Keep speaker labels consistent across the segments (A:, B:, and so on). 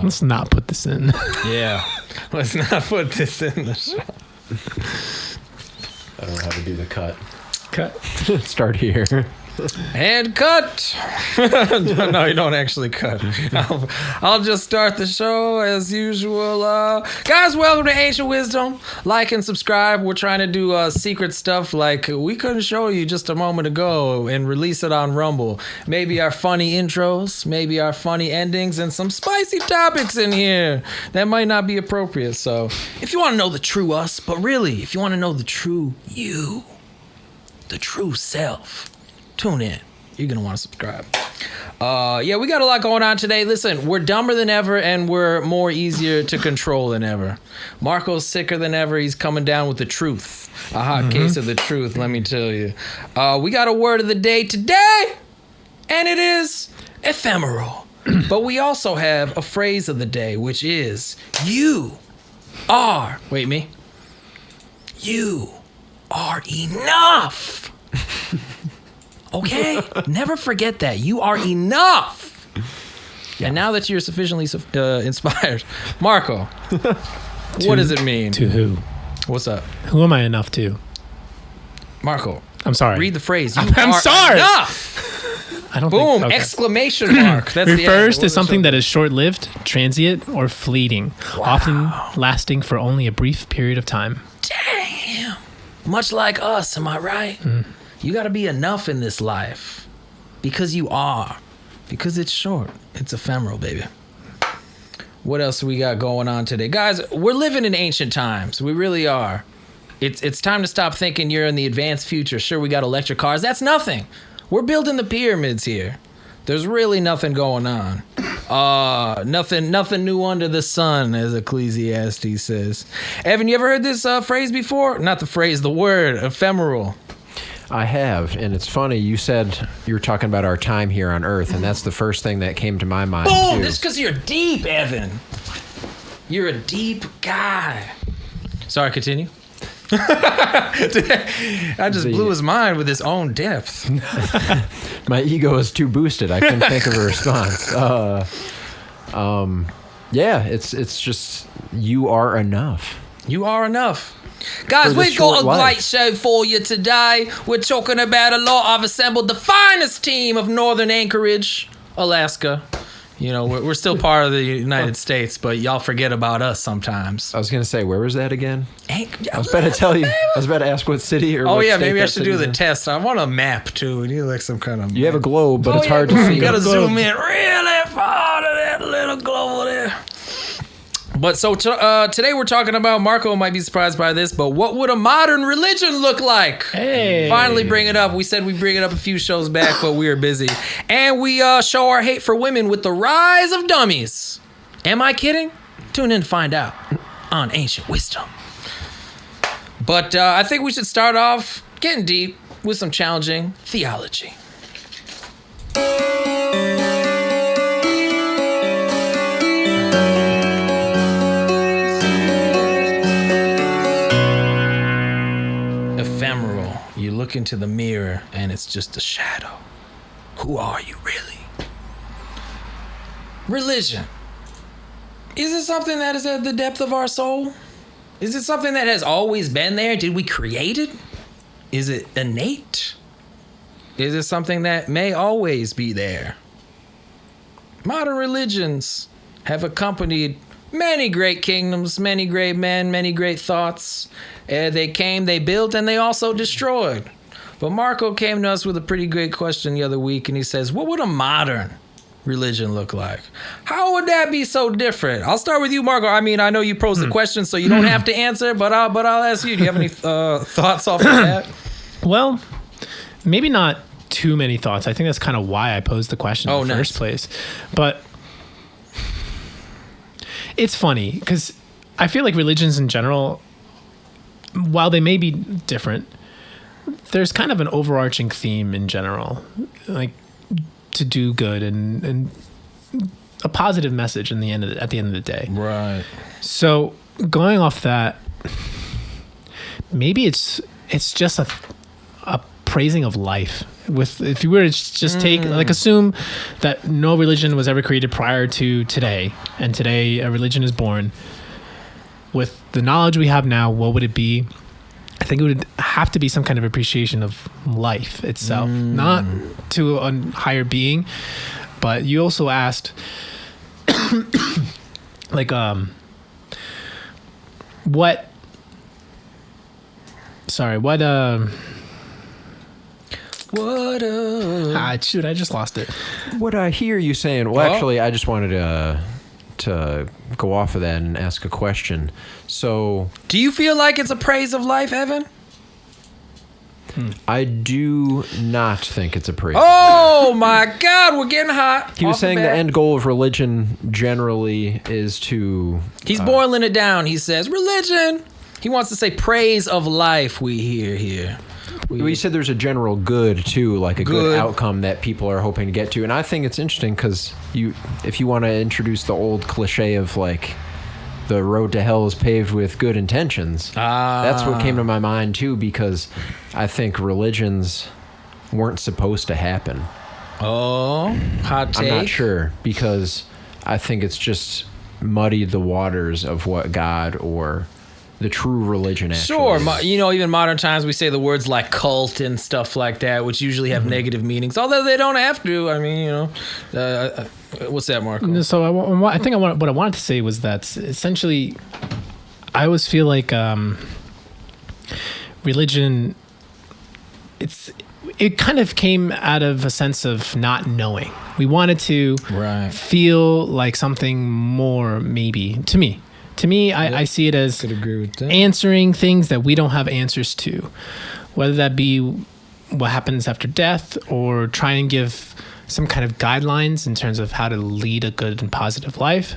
A: Let's not put this in.
B: Yeah. Let's not put this in the show.
C: I don't know how to do the cut.
A: Cut.
C: Start here.
B: And cut. No, you don't actually cut. I'll just start the show as usual. Guys, welcome to Ancient Wisdom. Like and subscribe. We're trying to do secret stuff like we couldn't show you just a moment ago and release it on Rumble. Maybe our funny intros, maybe our funny endings, and some spicy topics in here that might not be appropriate. So if you want to know the true us, but really, if you want to know the true you, the true self, tune in. You're going to want to subscribe. Yeah, we got a lot going on today. Listen, we're dumber than ever and we're more easier to control than ever. Marco's sicker than ever. He's coming down with the truth. A hot case of the truth, let me tell you. We got a word of the day today, and it is ephemeral. But we also have a phrase of the day, which is you are enough. Okay? Never forget that. You are enough. And now that you're sufficiently inspired, Marco, what does it mean?
A: To who?
B: What's up?
A: Who am I enough to?
B: Marco.
A: I'm sorry.
B: Read the phrase.
A: I'm
B: are
A: sorry.
B: Enough.
A: I don't
B: Boom.
A: think, okay.
B: Exclamation mark. That's
A: refers to something that is short-lived, transient, or fleeting, often lasting for only a brief period of time.
B: Damn. Much like us, am I right? You got to be enough in this life because you are. Because it's short. It's ephemeral, baby. What else we got going on today? Guys, we're living in ancient times. We really are. It's time to stop thinking you're in the advanced future. Sure, we got electric cars. That's nothing. We're building the pyramids here. There's really nothing going on. Nothing new under the sun, as Ecclesiastes says. Evan, you ever heard this phrase before? Not the phrase, the word, ephemeral.
C: I have, and it's funny. You said you were talking about our time here on Earth, and that's the first thing that came to my mind.
B: Boom!
C: Too.
B: This is because you're deep, Evan. You're a deep guy. Sorry, continue. I just blew his mind with his own depth.
C: My ego is too boosted. I couldn't think of a response. Yeah, it's just you are enough.
B: You are enough. Guys, we've got a great show for you today. We're talking about a lot. I've assembled the finest team of Northern Anchorage, Alaska. You know, we're still part of the United States, but y'all forget about us sometimes.
C: I was going to say, where was that again? I was about to tell you. I was about to ask what city or what state.
B: Maybe I should do the test. I want a map, too. We need like some kind of...
C: You have a globe, but it's hard to see.
B: You got to zoom in really far to that little globe there. But so today we're talking about, Marco might be surprised by this, but what would a modern religion look like?
A: Hey.
B: Finally bring it up. We said we'd bring it up a few shows back, but we were busy. And we show our hate for women with the rise of dummies. Am I kidding? Tune in to find out on Ancient Wisdom. But I think we should start off getting deep with some challenging theology. Ephemeral. You look into the mirror and it's just a shadow. Who are you really? Religion. Is it something that is at the depth of our soul? Is it something that has always been there? Did we create it? Is it innate? Is it something that may always be there? Modern religions have accompanied many great kingdoms, many great men, many great thoughts. They came, they built, and they also destroyed. But Marco came to us with a pretty great question the other week, and he says, what would a modern religion look like? How would that be so different? I'll start with you, Marco. I mean, I know you posed the question, so you don't have to answer, but I'll ask you. Do you have any thoughts off of that?
A: Well, maybe not too many thoughts. I think that's kind of why I posed the question in the first place. But it's funny because I feel like religions in general, while they may be different, there's kind of an overarching theme in general, like to do good and a positive message at the end of the day.
B: Right.
A: So going off that, maybe it's just a praising of life. If you were to just take, like, assume that no religion was ever created prior to today, and today a religion is born. With the knowledge we have now, what would it be? I think it would have to be some kind of appreciation of life itself, not to a higher being. But you also asked, like, what? Sorry, what? Shoot, I just lost it.
C: What I hear you saying. Well, actually, I just wanted to go off of that and ask a question. So,
B: do you feel like it's a praise of life, Evan?
C: I do not think it's a praise.
B: Oh my God, we're getting hot.
C: He was saying the end goal of religion generally is to...
B: He's boiling it down. He says, religion. He wants to say praise of life, we hear here.
C: Well, you said there's a general good, too, like a good outcome that people are hoping to get to. And I think it's interesting because if you want to introduce the old cliche of, like, the road to hell is paved with good intentions, that's what came to my mind, too, because I think religions weren't supposed to happen.
B: Oh, hot take.
C: I'm not sure, because I think it's just muddied the waters of what God or the true religion actually is.
B: You know, even modern times we say the words like cult and stuff like that, which usually have negative meanings, although they don't have to. I mean, you know, what's that, Marco?
A: So what I wanted to say was that essentially I always feel like religion, it kind of came out of a sense of not knowing. We wanted to feel like something more, maybe, to me. To me, I see it as answering things that we don't have answers to, whether that be what happens after death or try and give some kind of guidelines in terms of how to lead a good and positive life.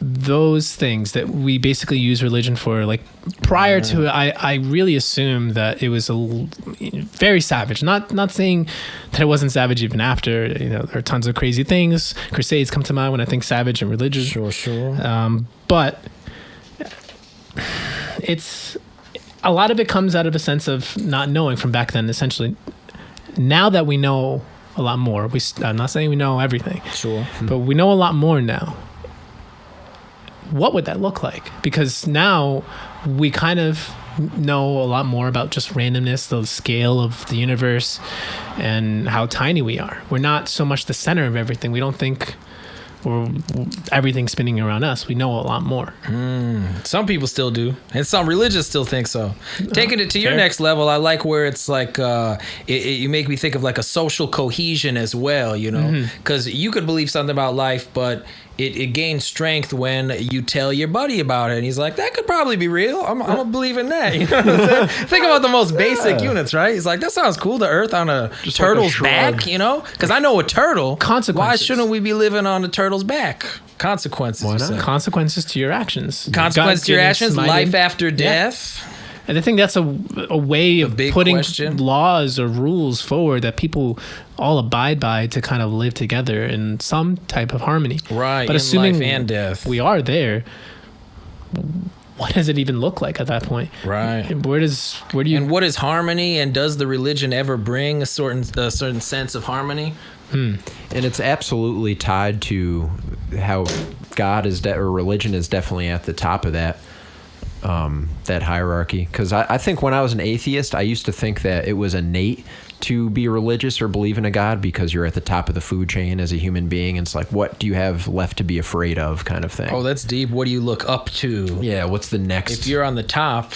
A: Those things that we basically use religion for, like prior to it, I really assumed that it was very savage. Not saying that it wasn't savage even after. You know, there are tons of crazy things. Crusades come to mind when I think savage and religious.
B: Sure.
A: But it's a lot of it comes out of a sense of not knowing from back then. Essentially, now that we know a lot more, I'm not saying we know everything.
B: Sure.
A: But we know a lot more now. What would that look like? Because now we kind of know a lot more about just randomness, the scale of the universe, and how tiny we are. We're not so much the center of everything. We don't think everything's spinning around us. We know a lot more.
B: Some people still do, and some religious still think so. Taking it to your next level, I like where it's like you make me think of like a social cohesion as well, you know, because you could believe something about life, but it gains strength when you tell your buddy about it, and he's like, that could probably be real. I'm gonna believe in that. You know what I'm saying? Think about the most basic units, right? He's like, that sounds cool. The Earth on a just turtle's like back, you know? Because I know a turtle.
A: Consequences.
B: Why shouldn't we be living on a turtle's back? Consequences.
A: Why not? Consequences to your actions.
B: Consequences to your actions. Life after death.
A: And I think that's a way of putting laws or rules forward that people all abide by to kind of live together in some type of harmony.
B: Right.
A: But
B: in
A: assuming
B: life and death,
A: we are there, what does it even look like at that point?
B: Right.
A: Where do you?
B: And what is harmony? And does the religion ever bring a certain sense of harmony?
C: And it's absolutely tied to how God is or religion is definitely at the top of that hierarchy. Because I think when I was an atheist, I used to think that it was innate to be religious or believe in a God because you're at the top of the food chain as a human being. And it's like, what do you have left to be afraid of, kind of thing.
B: Oh, that's deep. What do you look up to?
C: Yeah, what's the next?
B: If you're on the top,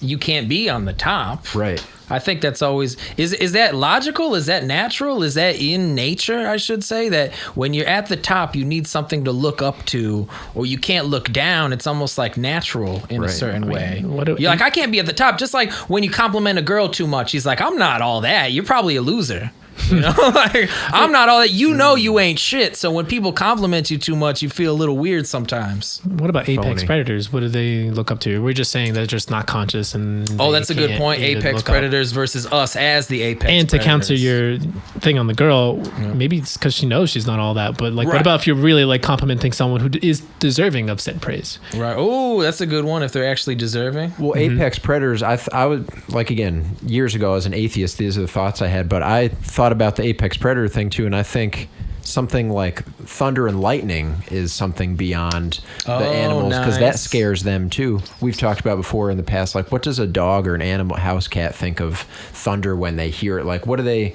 B: you can't be on the top.
C: Right.
B: I think that's always... Is that logical? Is that natural? Is that in nature, I should say? That when you're at the top, you need something to look up to, or you can't look down. It's almost like natural in a certain way. You're like, I can't be at the top. Just like when you compliment a girl too much, he's like, I'm not all that. You're probably a loser. You know, like I'm not all that. You know, you ain't shit. So when people compliment you too much, you feel a little weird sometimes.
A: What about apex
C: Phony.
A: predators? What do they look up to? We're just saying they're just not conscious and.
B: Oh, that's a good point.
A: even
B: Apex
A: look up.
B: predators versus us as the apex.
A: And to
B: predators.
A: counter your thing on the girl, maybe it's because she knows she's not all that. But like,
B: Right.
A: what about if you're really like complimenting someone who is deserving of said praise?
B: Right. Oh, that's a good one. If they're actually deserving.
C: Well, apex predators, I would, like, again, years ago as an atheist, these are the thoughts I had, but I thought about the apex predator thing too, and I think something like thunder and lightning is something beyond the animals, because that
B: nice.
C: scares them too. We've talked about before in the past, like, what does a dog or an animal house cat think of thunder when they hear it? Like, what do they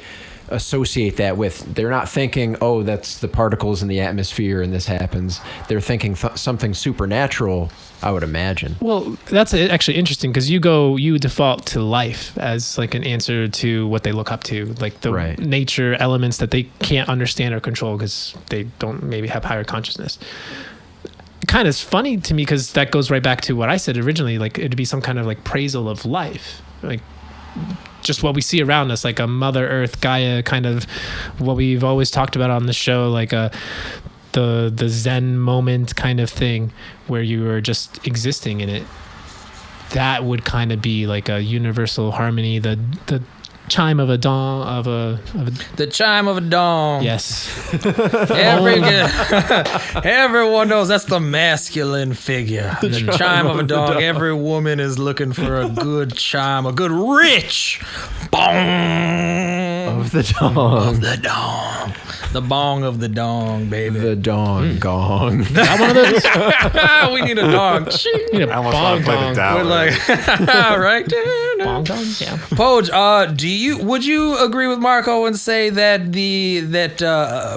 C: associate that with? They're not thinking, oh, that's the particles in the atmosphere and this happens. They're thinking something supernatural, I would imagine.
A: Well, that's actually interesting because you default to life as like an answer to what they look up to, like the
C: Right.
A: nature elements that they can't understand or control because they don't maybe have higher consciousness. Kind of funny to me because that goes right back to what I said originally. Like it'd be some kind of like praisal of life, like just what we see around us, like a Mother Earth, Gaia, kind of what we've always talked about on the show, like the Zen moment kind of thing where you are just existing in it. That would kind of be like a universal harmony, the chime of a dawn of a
B: The chime of a dong.
A: yes.
B: Everyone knows that's the masculine figure. The chime of a dong. Every woman is looking for a good chime, a good rich bong
C: Of the dong.
B: of the dong. The bong of the dong, baby.
C: The dong gong.
A: Not one of those.
B: We need a dong.
A: You need a
D: I almost
A: bong
D: want to play
A: dong.
D: the Dao.
B: We're like, right there.
A: Bong dong? Yeah.
B: Poj, would you agree with Marco and say that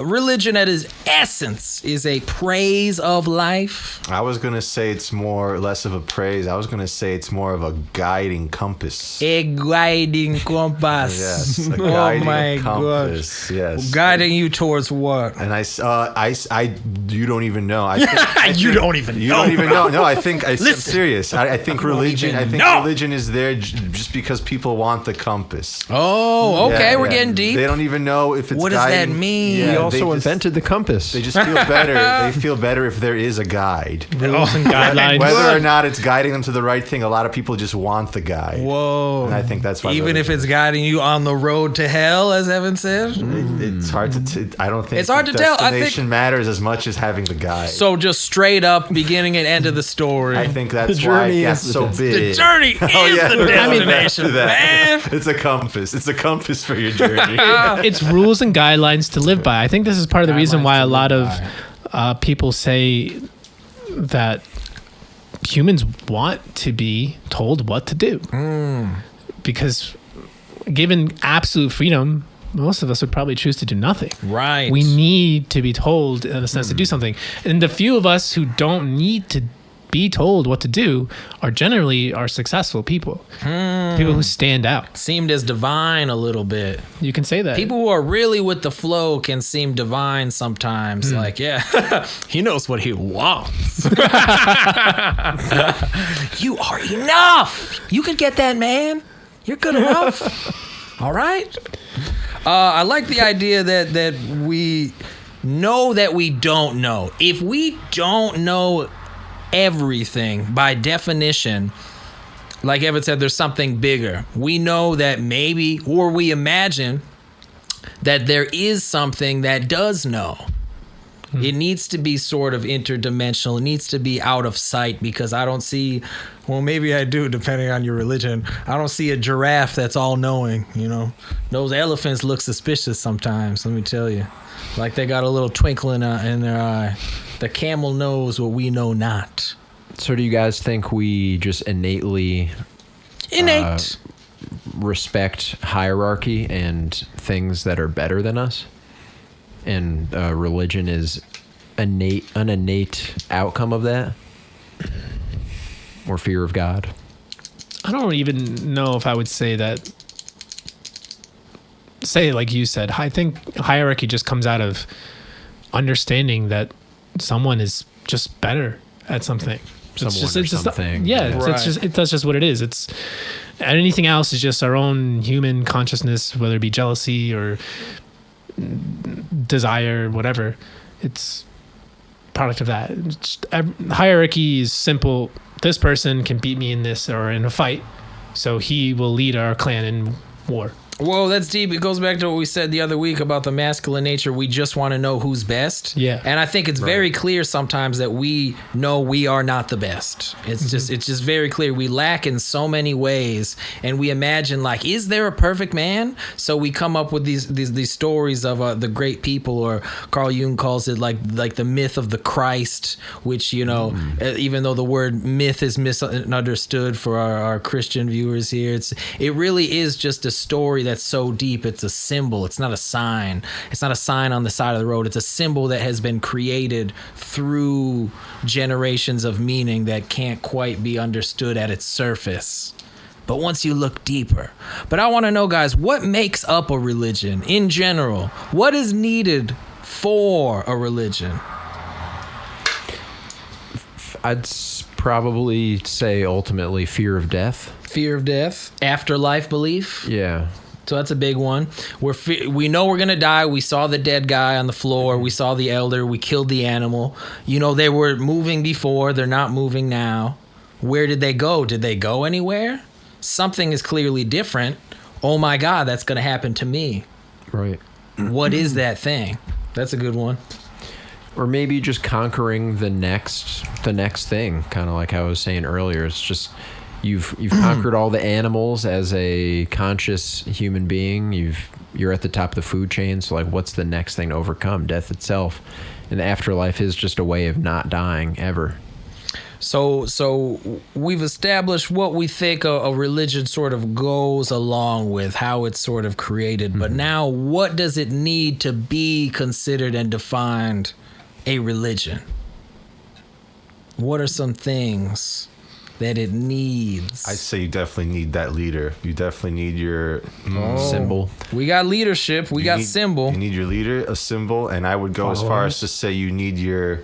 B: religion at its essence is a praise of life?
D: I was going to say it's more less of a praise. I was going to say it's more of a guiding compass.
B: A guiding compass.
D: Yes, a
B: Oh
D: guiding
B: my
D: compass.
B: gosh.
D: Yes.
B: Guiding you towards what?
D: And you don't even know.
B: You don't even
D: You
B: know.
D: don't even know. No, I think I'm
B: Listen.
D: serious. I think religion.
B: even
D: I think
B: know.
D: religion is there just because people want the compass.
B: Oh, okay.
D: Yeah,
B: We're
D: yeah.
B: getting deep.
D: They don't even know if it's.
B: What does that
D: guiding.
B: mean?
D: Yeah,
C: He
D: they
C: also
D: just-
C: invented the compass.
D: They just feel better. They feel better if there is a guide.
A: Rules and guidelines.
D: Whether or not it's guiding them to the right thing, a lot of people just want the guide.
B: Whoa.
D: And I think that's why.
B: Even if
D: religion-
B: it's guiding you on the road to hell, as Evan said.
D: It's hard to. I don't think
B: It's hard
D: the
B: to tell. I think-
D: Destination matters as much as having the guide.
B: So just straight up beginning and end of the story.
D: I think that's
C: The
D: why
C: journey
D: it got
C: is the
D: so
C: destination.
D: big.
B: the journey is the destination,
D: After that,
B: man.
D: it's a compass. It's a compass for your journey.
A: It's rules and guidelines to live by. I think this is part of the reason
B: Guidelines
A: why
B: to
A: a lot
B: live
A: of people say that humans want to be told what to do. Because given absolute freedom, most of us would probably choose to do nothing.
B: Right.
A: We need to be told, in a sense, to do something. And the few of us who don't need to be told what to do are generally successful people. People who stand out.
B: Seemed as divine a little bit.
A: You can say that.
B: People who are really with the flow can seem divine sometimes. Like, yeah, he knows what he wants. You are enough. You can get that, man. You're good enough. All right. I like the idea that we know that we don't know. If we don't know everything, by definition, like Evan said, there's something bigger. We know that maybe, or we imagine that there is something that does know. It needs to be sort of interdimensional. It needs to be out of sight, because I don't see, well, maybe I do, depending on your religion. I don't see a giraffe that's all knowing, you know. Those elephants look suspicious sometimes, let me tell you. Like they got a little twinkle in their eye. The camel knows what we know not.
C: So do you guys think we just innately
B: Innate.
C: respect hierarchy and things that are better than us? And religion is an innate outcome of that? Or fear of God?
A: I don't even know if I would say that. Say, like you said, I think hierarchy just comes out of understanding that someone is just better at something.
C: Something.
A: Yeah,
B: Right.
A: that's just what it is. It's anything else is just our own human consciousness, whether it be jealousy or desire, whatever. It's product of that. Hierarchy is simple. This person can beat me in this or in a fight, so he will lead our clan in war.
B: Whoa, that's deep. It goes back to what we said the other week about the masculine nature. We just want to know who's best.
A: Yeah.
B: And I think it's very clear sometimes that we know we are not the best. It's just very clear. We lack in so many ways, and we imagine like, is there a perfect man? So we come up with these stories of the great people, or Carl Jung calls it like the myth of the Christ, which, you know, even though the word myth is misunderstood for our Christian viewers here, it really is just a story that's so deep. It's a symbol. It's not a sign. It's not a sign on the side of the road. It's a symbol that has been created through generations of meaning that can't quite be understood at its surface. But once you look deeper. But I want to know, guys, what makes up a religion in general? What is needed for a religion?
C: I'd probably say ultimately fear of death.
B: Fear of death, afterlife belief.
C: Yeah.
B: So that's a big one. We know we're going to die. We saw the dead guy on the floor. We saw the elder. We killed the animal. You know, they were moving before. They're not moving now. Where did they go? Did they go anywhere? Something is clearly different. Oh my God, that's going to happen to me.
C: Right.
B: What is that thing? That's a good one.
C: Or maybe just conquering the next thing, kind of like I was saying earlier. It's just you've conquered all the animals as a conscious human being. You're at the top of the food chain. So like, what's the next thing to overcome? Death itself. And the afterlife is just a way of not dying ever.
B: So we've established what we think a religion sort of goes along with, how it's sort of created. But now, what does it need to be considered and defined a religion? What are some things that it needs?
D: I'd say you definitely need that leader. You definitely need your
C: Symbol.
B: We got leadership. We got symbol.
D: You need your leader, a symbol, and I would go as far as to say you need your.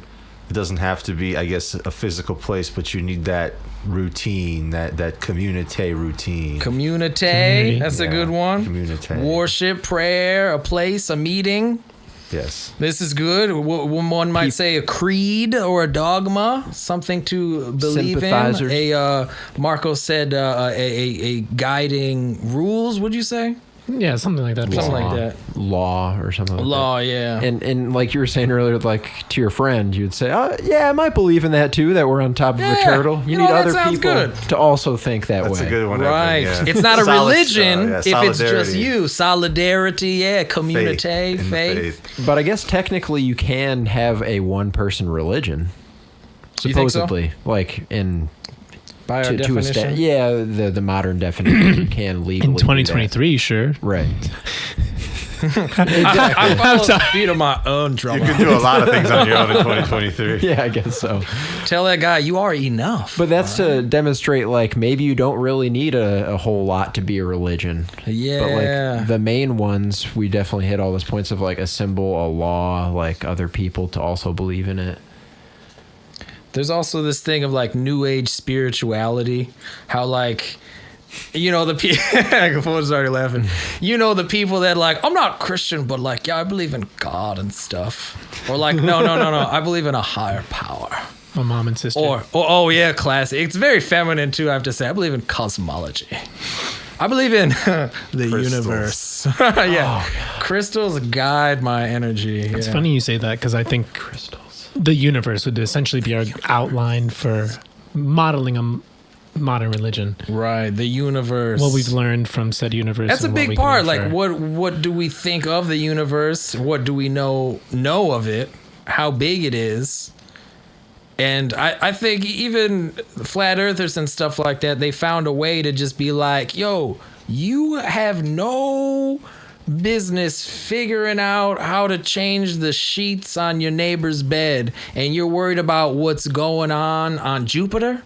D: It doesn't have to be, I guess, a physical place, but you need that routine, that community routine.
B: Community. That's a good one.
D: Community.
B: Worship, prayer, a place, a meeting.
D: Yes.
B: This is good. One might say a creed or a dogma, something to believe in. Marco said a guiding rules, would you say?
A: Yeah, something like that.
B: Something like that.
C: Law or something like that.
B: Law, yeah.
C: And like you were saying earlier, like to your friend, you'd say, yeah, I might believe in that too, that we're on top of a turtle. You need other people to also think that way.
D: That's a good one.
B: Right.
D: Yeah.
B: It's not a religion if it's just you. Solidarity, yeah. Community, faith.
C: But I guess technically you can have a one-person religion. Supposedly.
B: You think so?
C: Like in...
B: By our definition?
C: The modern definition, you can legally
A: in 2023, sure.
C: Right.
B: I follow the beat of my own drum.
D: You can do a lot of things on your own in 2023.
C: Yeah, I guess so.
B: Tell that guy you are enough.
C: But that's to demonstrate, like, maybe you don't really need a whole lot to be a religion.
B: Yeah.
C: But, like, the main ones, we definitely hit all those points of, like, a symbol, a law, like, other people to also believe in it.
B: There's also this thing of like new age spirituality, how like, you know, the people, Fool's already laughing. You know, the people that like, I'm not Christian, but like, yeah, I believe in God and stuff. Or like, no, I believe in a higher power.
A: My mom and sister.
B: Or oh yeah, classic. It's very feminine too, I have to say. I believe in cosmology. I believe in the universe. Yeah. Crystals guide my energy.
A: It's funny you say that because I think the universe would essentially be our outline for modeling a modern religion.
B: Right, the universe.
A: What we've learned from said universe.
B: That's a big part. Like, what do we think of the universe? What do we know of it? How big it is? And I think even flat earthers and stuff like that, they found a way to just be like, yo, you have no business figuring out how to change the sheets on your neighbor's bed, and you're worried about what's going on Jupiter?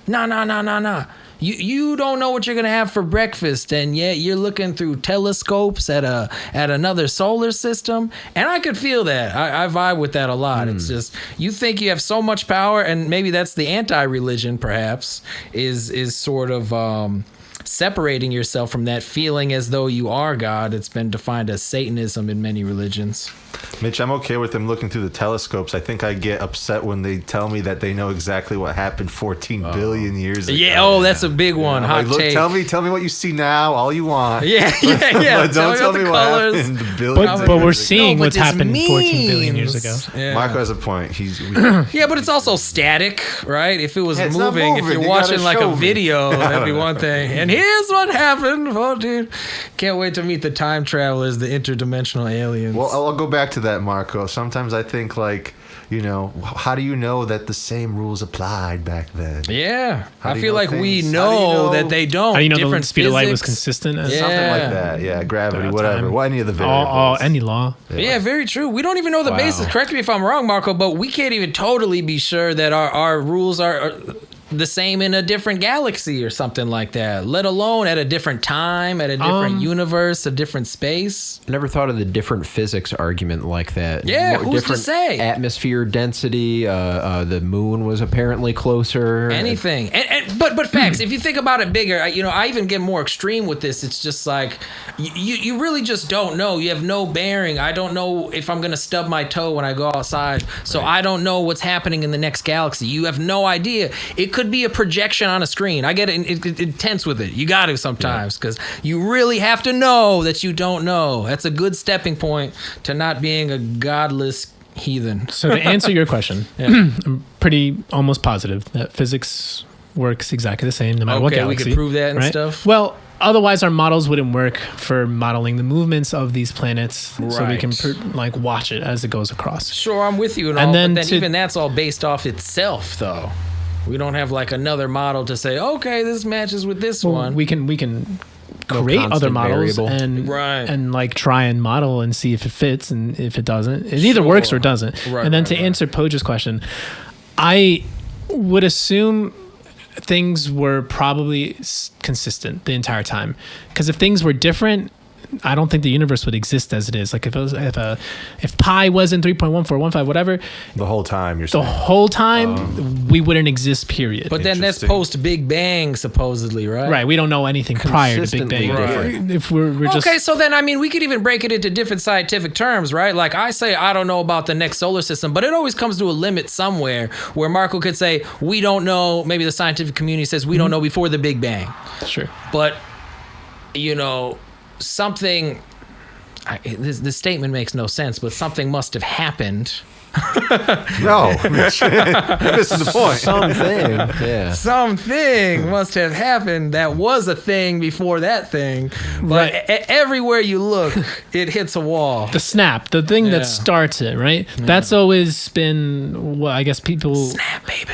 B: Nah. You don't know what you're gonna have for breakfast, and yet you're looking through telescopes at another solar system. And I could feel that. I vibe with that a lot. It's just, you think you have so much power, and maybe that's the anti-religion, perhaps, is sort of separating yourself from that, feeling as though you are God. It's been defined as Satanism in many religions.
D: Mitch, I'm okay with them looking through the telescopes. I think I get upset when they tell me that they know exactly what happened 14 billion years ago.
B: Yeah, that's a big one. Hot
D: Look,
B: take.
D: tell me what you see now, all you want.
B: Yeah.
D: But don't tell me
B: the
D: what
B: colors.
D: happened billions of
A: But we're
D: years
A: seeing
B: No, but
A: what's
B: this
A: happened 14 billion years
B: means-
A: ago.
D: ago.
B: Yeah.
D: Marco has a point.
B: Yeah, but it's also static, right? If it was
D: Yeah, it's not
B: moving, if
D: moving.
B: you're
D: You
B: watching
D: gotta
B: like
D: show
B: a
D: me.
B: video, that'd be one thing. And here's what happened. Oh, dude. Can't wait to meet the time travelers, the interdimensional aliens.
D: Well, I'll go back to that, Marco. Sometimes I think, like, how do you know that the same rules applied back then?
B: yeah.
D: How
B: I
D: do you
B: feel
D: know
B: like we
D: things? How do you
B: know
D: know-
B: that they don't.
A: How do you know
B: Different
A: the speed of light was
B: physics.
A: consistent?
B: Yeah.
D: Something like that. Yeah, gravity,
A: Throughout
D: whatever.
A: time.
D: Well, any of the variables.
A: Any law.
B: Yeah, very true. We don't even know the
C: Wow.
B: basis. Correct me if I'm wrong, Marco, but we can't even totally be sure that our rules are the same in a different galaxy or something like that, let alone at a different time, at a different universe, a different space.
C: I never thought of the different physics argument like that.
B: Yeah, who's to
C: different
B: say?
C: Atmosphere density. The moon was apparently closer.
B: Anything. But facts, if you think about it bigger, I even get more extreme with this. It's just like, you really just don't know. You have no bearing. I don't know if I'm going to stub my toe when I go outside. So I don't know what's happening in the next galaxy. You have no idea. It could be a projection on a screen. I get intense with it. You got to sometimes, because you really have to know that you don't know. That's a good stepping point to not being a godless heathen.
A: So to answer your question, I'm pretty almost positive that physics works exactly the same no matter what
B: Okay, we
A: galaxy.
B: could prove that and
A: right?
B: stuff.
A: Well, otherwise our models wouldn't work for modeling the movements of these planets, so we can
B: Right.
A: watch it as it goes across.
B: Sure, I'm with you and
A: And
B: all,
A: then
B: but then
A: to-
B: even that's all based off itself, though. We don't have like another model to say, okay, this matches with this
A: Well,
B: one.
A: we can create other
C: constant
A: models
C: variable.
A: and
B: Right.
A: and like try and model and see if it fits, and if it doesn't, it either works or doesn't.
B: Right,
A: and then
B: right,
A: to
B: right.
A: answer Poja's question, I would assume things were probably consistent the entire time, because if things were different, I don't think the universe would exist as it is. Like if pi wasn't 3.1415 whatever,
D: The whole time you're
A: the
D: saying.
A: whole time we wouldn't exist. Period.
B: But then that's
D: Interesting.
B: post Big Bang, supposedly, right?
A: right, we don't know anything prior to Big
C: Consistently
A: Bang.
C: different.
A: If we're just
B: Okay, so then, we could even break it into different scientific terms, right? Like I say, I don't know about the next solar system, but it always comes to a limit somewhere where Marco could say, we don't know. Maybe the scientific community says we don't know before the Big Bang.
A: sure.
B: But, something, this statement makes no sense, but something must have happened.
D: No, Mitch. This is the point.
C: Something. Yeah.
B: Something must have happened that was a thing before that thing. But
A: Right.
B: everywhere you look, it hits a wall.
A: The snap, the thing
B: Yeah.
A: that starts it, right? That's always been what I guess people
B: Snap, baby.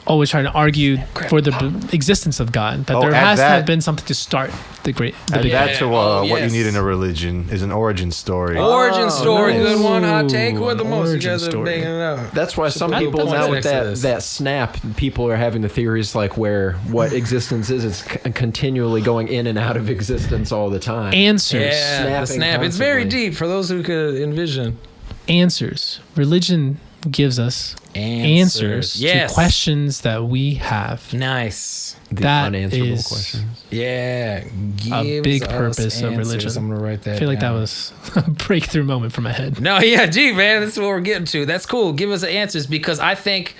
A: always try to argue for the existence of God. That
D: Oh,
A: there
D: add
A: has to
D: that-
A: have been something to start the big
D: Add that to
B: Oh,
D: what you
B: yes.
D: need in a religion is an origin story.
B: Origin story,
C: nice.
B: good one. Hot take. What the
A: An
B: most you
A: origin
B: guys are
A: story.
B: banging it up?
C: That's why some
B: Put
C: people
B: points
C: now with
B: next to this.
C: that snap, people are having the theories like where what existence is, it's continually going in and out of existence all the time.
A: answers.
B: Yeah, the
C: Snapping
B: snap. It's very
C: constantly.
B: deep for those who could envision.
A: Answers. Religion gives us answers
B: Yes.
A: to questions that we have.
B: Nice.
C: The
A: that
C: unanswerable
A: is-
C: questions.
B: Yeah.
A: A
B: Gives
A: big
B: us
A: purpose of
B: answers.
A: religion.
B: I'm going to write that
A: I feel like that
B: down.
A: was a breakthrough moment for my head.
B: No, yeah, gee, man, that's what we're getting to. That's cool. Give us answers, because I think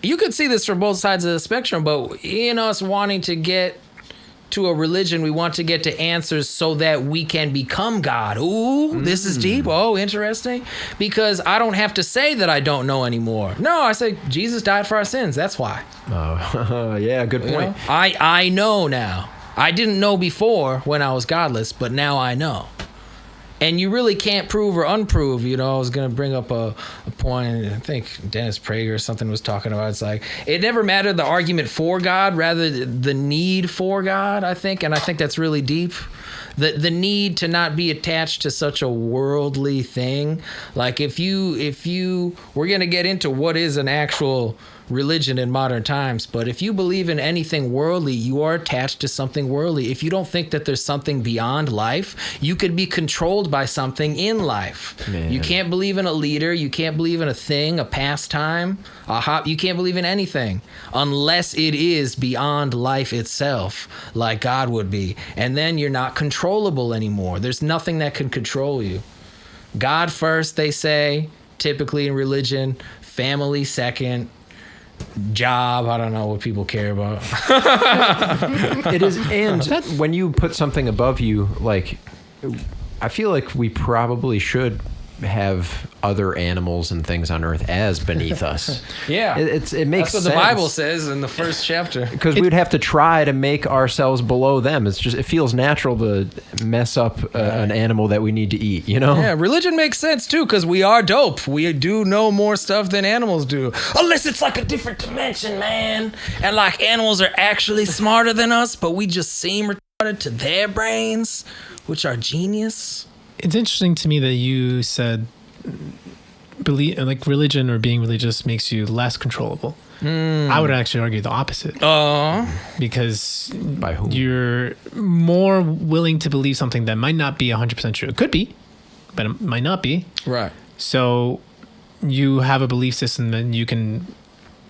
B: you could see this from both sides of the spectrum, but in us wanting to get to a religion, we want to get to answers so that we can become God. Ooh, this is deep. Oh, interesting. Because I don't have to say that I don't know anymore. No, I say Jesus died for our sins. That's why.
C: Oh, yeah, good
B: You
C: point.
B: know? I know now. I didn't know before when I was godless, but now I know. And you really can't prove or unprove. I was going to bring up a point. I think Dennis Prager or something was talking about. It's like, it never mattered the argument for God, rather the need for God, I think. And I think that's really deep. The need to not be attached to such a worldly thing. Like if you we're going to get into what is an actual religion in modern times. But if you believe in anything worldly, you are attached to something worldly. If you don't think that there's something beyond life, you could be controlled by something in life.
C: Man.
B: You can't believe in a leader. You can't believe in a thing, a pastime, you can't believe in anything unless it is beyond life itself, like God would be. And then you're not controllable anymore. There's nothing that can control you. God first, they say, typically in religion, family second, job, I don't know what people care about.
C: It is, and when you put something above you, like, I feel like we probably should have other animals and things on Earth as beneath us.
B: Yeah,
C: it makes sense.
B: That's what the Bible says in the first chapter.
C: Because we'd have to try to make ourselves below them. It's just, it feels natural to mess up an animal that we need to eat, you know?
B: Yeah, religion makes sense too, because we are dope. We do know more stuff than animals do. Unless it's like a different dimension, man. And like animals are actually smarter than us, but we just seem retarded to their brains, which are genius.
A: It's interesting to me that you said religion or being religious makes you less controllable. I would actually argue the opposite. Because
C: by whom?
A: You're more willing to believe something that might not be 100% true. It could be, but it might not be.
B: Right.
A: So you have a belief system that you can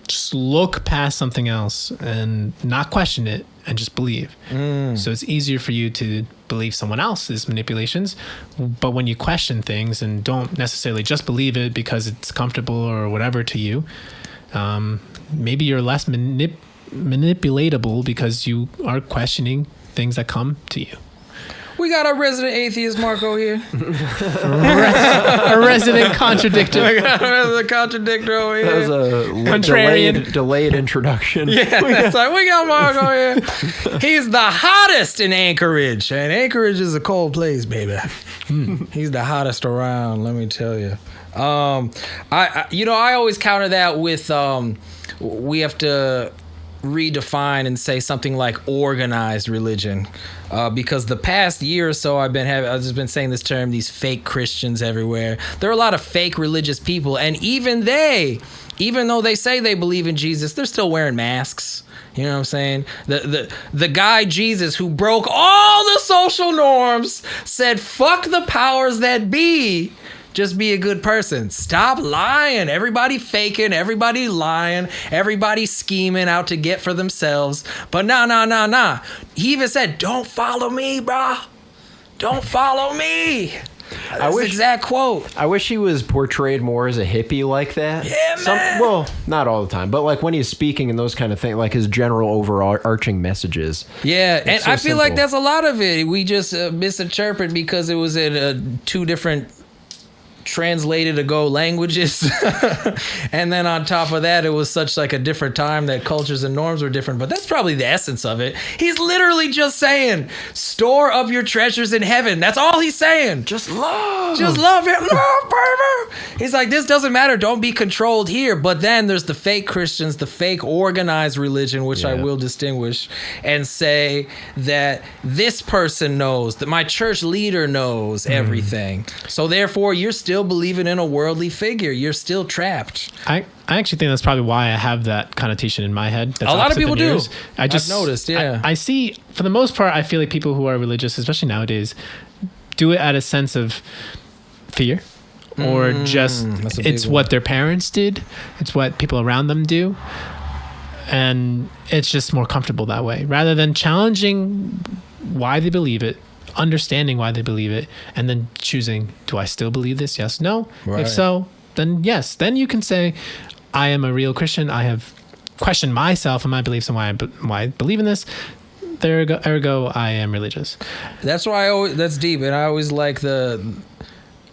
A: just look past something else and not question it and just believe. So it's easier for you to believe someone else's manipulations. But when you question things and don't necessarily just believe it because it's comfortable or whatever to you, maybe you're less manipulatable because you are questioning things that come to you.
B: We got our resident atheist Marco here.
A: A resident contradictor.
B: I got a resident contradictor over here.
C: That was a
A: Contrarian.
C: delayed introduction.
B: Yeah, that's like, we got Marco here. He's the hottest in Anchorage. And Anchorage is a cold place, baby. He's the hottest around, let me tell you. I always counter that with we have to redefine and say something like organized religion, because the past year or so I've just been saying this term, these fake Christians everywhere. There are a lot of fake religious people, and even though they say they believe in Jesus, they're still wearing masks. You know what I'm saying? The guy Jesus who broke all the social norms, said fuck the powers that be. Just be a good person. Stop lying. Everybody faking, everybody lying, everybody scheming out to get for themselves. But nah. He even said, don't follow me, brah. Don't follow me. That's the exact quote.
C: I wish he was portrayed more as a hippie like that.
B: Yeah, man.
C: Well, not all the time, but like when he's speaking and those kind of things, like his general overarching messages.
B: Yeah, and
C: so
B: I feel like
C: simple.
B: that's a lot of it. We just misinterpret because it was in two different translated ago languages. And then on top of that, it was such like a different time that cultures and norms were different. But that's probably the essence of it. He's literally just saying, store up your treasures in heaven. That's all he's saying.
C: Just love
B: him. Love, baby. He's like, this doesn't matter. Don't be controlled here. But then there's the fake Christians, the fake organized religion, which I will distinguish and say that this person knows, that my church leader knows everything. So therefore, you're still believing in a worldly figure. You're still trapped.
A: I actually think that's probably why I have that connotation in my head. That's
B: a lot of people do.
A: I've
B: noticed, yeah.
A: I see, for the most part, I feel like people who are religious, especially nowadays, do it out of sense of fear or just it's what their parents did. It's what people around them do. And it's just more comfortable that way rather than challenging why they believe it, understanding why they believe it, and then choosing, do I still believe this? Yes, no.
B: Right.
A: If so, then yes. Then you can say, I am a real Christian. I have questioned myself and my beliefs and why I believe in this. Ergo, I am religious.
B: That's why that's deep. And I always like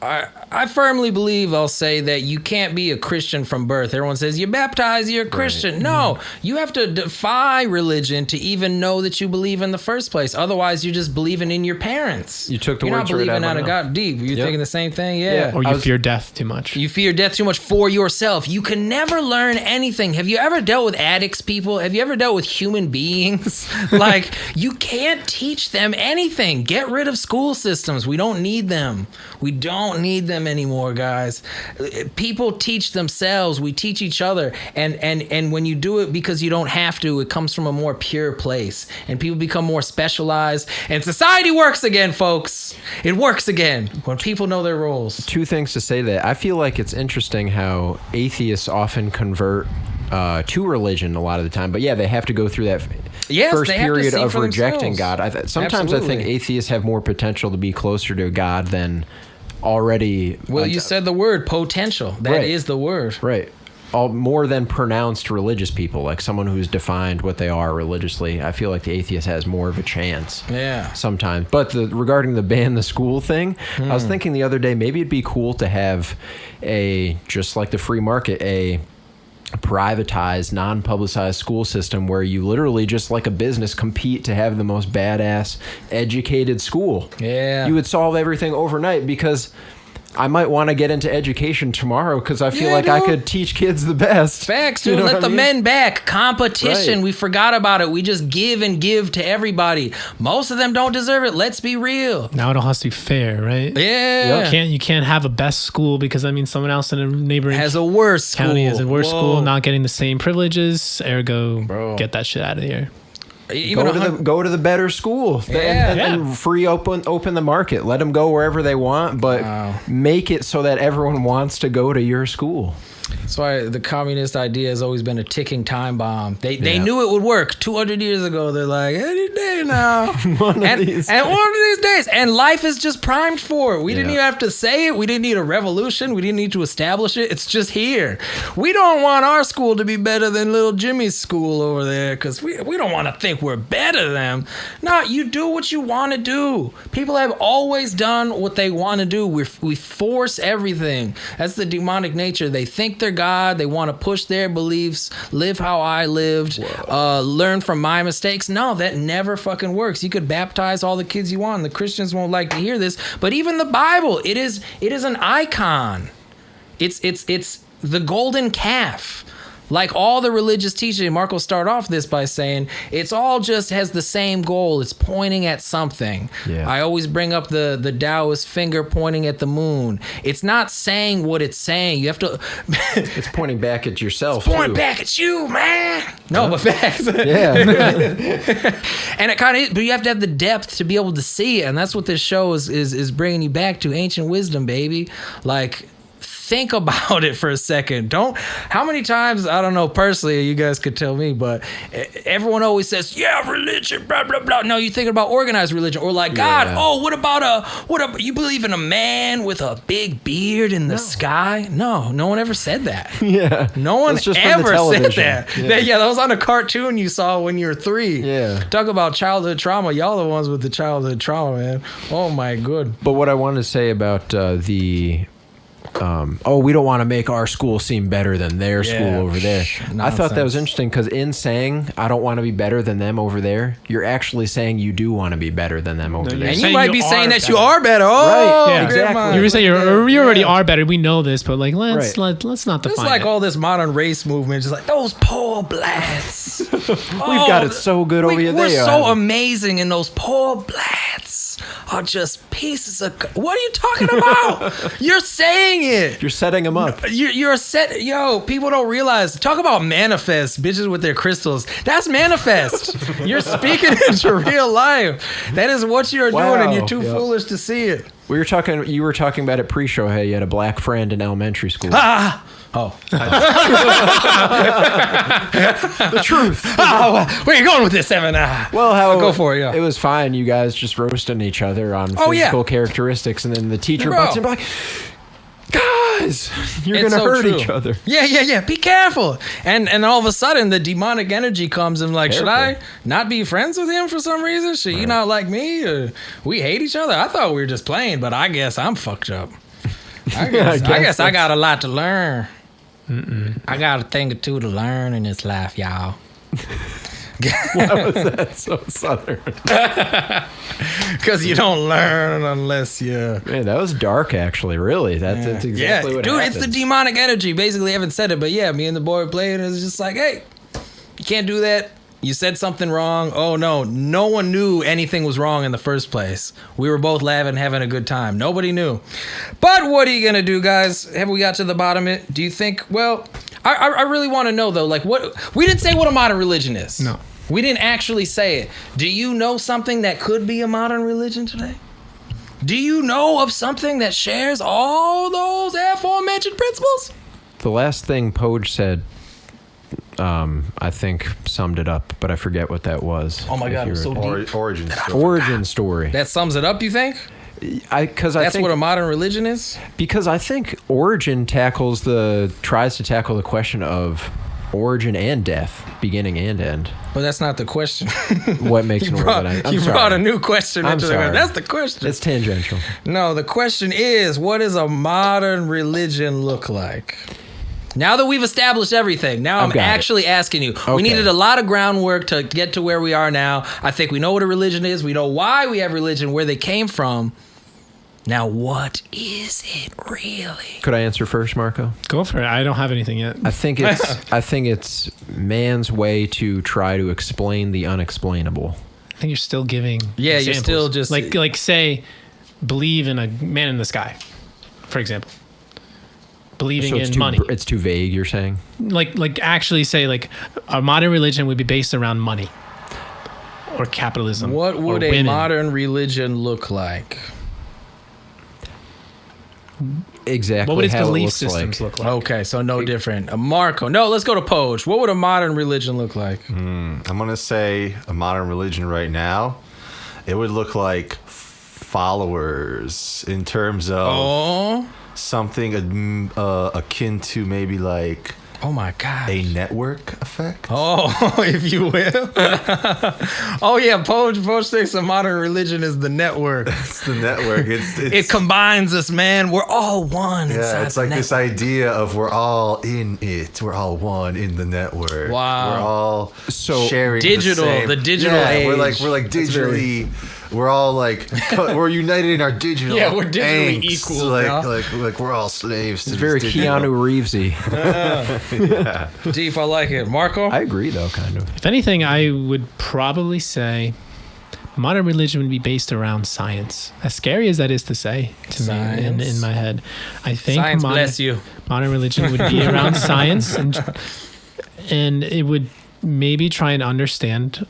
B: I firmly believe, I'll say, that you can't be a Christian from birth. Everyone says, you're baptized, you're a Christian. Right. No, you have to defy religion to even know that you believe in the first place. Otherwise, you're just believing in your parents.
C: You took the
B: you're
C: words
B: not believing
C: right
B: out of God. Deep. You're thinking the same thing? Yeah.
A: Or you fear death too much.
B: You fear death too much for yourself. You can never learn anything. Have you ever dealt with addicts, people? Have you ever dealt with human beings? Like, you can't teach them anything. Get rid of school systems. We don't need them. We don't. don't need them anymore, guys. People teach themselves. We teach each other. And when you do it because you don't have to, it comes from a more pure place. And people become more specialized. And society works again, folks. It works again when people know their roles.
C: Two things to say that. I feel like it's interesting how atheists often convert to religion a lot of the time. But yeah, they have to go through that first period of rejecting God. Sometimes I think atheists have more potential to be closer to God than already.
B: Well, you said the word potential. That is the word.
C: Right. More than pronounced religious people, like someone who's defined what they are religiously. I feel like the atheist has more of a chance.
B: Yeah.
C: Sometimes. But regarding the ban the school thing, I was thinking the other day, maybe it'd be cool to have just like the free market, a privatized, non-publicized school system where you literally just like a business compete to have the most badass educated school.
B: Yeah.
C: You would solve everything overnight because I might want to get into education tomorrow because I feel like I could teach kids the best.
B: Facts, dude. Let the men back. Competition. Right. We forgot about it. We just give and give to everybody. Most of them don't deserve it. Let's be real.
A: Now it all has to be fair, right?
B: Yeah.
A: You can't have a best school because that means someone else in a neighboring
B: has a worse
A: county
B: school.
A: has a worse school, not getting the same privileges. Ergo, get that shit out of here.
C: Go to the better school and free open the market. Let them go wherever they want, but make it so that everyone wants to go to your school.
B: That's why the communist idea has always been a ticking time bomb. They knew it would work 200 years ago. They're like, any day now. one of these days. And life is just primed for it. We didn't even have to say it. We didn't need a revolution. We didn't need to establish it. It's just here. We don't want our school to be better than little Jimmy's school over there because we don't want to think we're better than them. No, you do what you want to do. People have always done what they want to do. We force everything. That's the demonic nature. They think they're God. They want to push their beliefs, live how I lived, learn from my mistakes. No, that never fucking works. You could baptize all the kids you want. The Christians won't like to hear this, but even the Bible, it is an icon. It's the golden calf. Like all the religious teaching, Mark will start off this by saying, it's all just has the same goal. It's pointing at something. Yeah. I always bring up the Taoist finger pointing at the moon. It's not saying what it's saying. You have to...
C: It's pointing back at yourself,
B: It's pointing back at you, man. No, but facts.
C: Yeah.
B: And it kind of is, but you have to have the depth to be able to see it. And that's what this show is bringing you back to, ancient wisdom, baby. Like... Think about it for a second. How many times, I don't know personally, you guys could tell me, but everyone always says, yeah, religion, blah, blah, blah. No, you're thinking about organized religion or like God. Oh, what about you believe in a man with a big beard in the sky? No one ever said that.
C: Yeah.
B: No one ever said that. That was on a cartoon you saw when you were 3.
C: Yeah.
B: Talk about childhood trauma. Y'all the ones with the childhood trauma, man. Oh my good.
C: But what I wanted to say about we don't want to make our school seem better than their school over there. Nonsense. I thought that was interesting because in saying I don't want to be better than them over there, you're actually saying you do want to be better than them over there.
B: And you might be saying that you are better. Oh,
C: right. Yeah, exactly.
A: You were saying you already are better. We know this, but like let's not define
B: it's like all this modern race movement. Just like those poor blacks.
C: We've got it so good over there.
B: We're so amazing, and those poor blacks are just pieces of... What are you talking about? You're saying it.
C: You're setting them up.
B: You're set... Yo, people don't realize. Talk about manifest. Bitches with their crystals. That's manifest. You're speaking into real life. That is what you're doing, and you're too foolish to see it.
C: You were talking about it pre-show. Hey, you had a black friend in elementary school.
B: Oh.
C: The truth.
B: Where you going with this, Evan? Go for it, yeah.
C: It was fine. You guys just roasting each other on physical characteristics, and then the teacher butts in like, guys, you're going to hurt each other.
B: Yeah. Be careful. And all of a sudden, the demonic energy comes and like, should I not be friends with him for some reason? Should you not like me? Or we hate each other? I thought we were just playing, but I guess I'm fucked up. I guess I got a lot to learn. I got a thing or two to learn in this life, y'all.
C: Why was that so southern?
B: Because you don't learn unless you...
C: Man, that was dark, actually, really. That's exactly what happened.
B: It's the demonic energy. Basically, I haven't said it, but me and the boy were playing, and it was just like, hey, you can't do that. You said something wrong. Oh, no one knew anything was wrong in the first place. We were both laughing, having a good time. Nobody knew. But what are you going to do, guys? Have we got to the bottom of it? Do you think, well, I really want to know, though, like, what, we didn't say what a modern religion is.
A: No.
B: We didn't actually say it. Do you know something that could be a modern religion today? Do you know of something that shares all those aforementioned principles?
C: The last thing Poge said, I think summed it up, but I forget what that was.
B: Oh my God, it was so deep.
D: Origin story.
C: Origin story.
B: That sums it up, you think?
C: Because
B: That's what a modern religion is?
C: Because I think Origin tries to tackle the question of origin and death, beginning and end.
B: But that's not the question.
C: What makes an origin?
B: You brought a new question into the question. That's the question.
C: It's tangential.
B: No, the question is, what does a modern religion look like? Now that we've established everything, now I'm actually asking you. Okay. We needed a lot of groundwork to get to where we are now. I think we know what a religion is. We know why we have religion, where they came from. Now, what is it really?
C: Could I answer first, Marco?
A: Go for it. I don't have anything yet.
C: I think it's man's way to try to explain the unexplainable.
A: I think you're still giving.
B: Yeah,
A: examples.
B: you're still just
A: like say, believe in a man in the sky, for example. Believing in money.
C: It's too vague, you're saying?
A: Like actually say like a modern religion would be based around money or capitalism.
B: What would a modern religion look like?
C: Exactly.
A: What would its
C: how
A: belief
C: it looks
A: systems look like?
B: Okay, so no different. Marco. No, let's go to Poge. What would a modern religion look like?
D: I'm going to say a modern religion right now, it would look like followers in terms of something akin to maybe like
B: oh my god,
D: a network effect.
B: Oh, if you will. Oh yeah, Poge thinks a modern religion is the network.
D: It's the network.
B: It combines us, man. We're all one.
D: Yeah, it's like this idea of we're all in it. We're all one in the network.
B: Wow.
D: We're all sharing
B: digital.
D: the
B: digital age.
D: We're like digitally. We're all like we're united in our digital.
B: Yeah, we're digitally
D: angst.
B: equal.
D: Like we're all slaves.
C: It's very Keanu Reevesy.
D: Yeah.
B: Deep, I like it. Marco?
C: I agree, though, kind of.
A: If anything, I would probably say modern religion would be based around science. As scary as that is to say to me in my head, I think
B: science bless you.
A: Modern religion would be around science, and it would maybe try and understand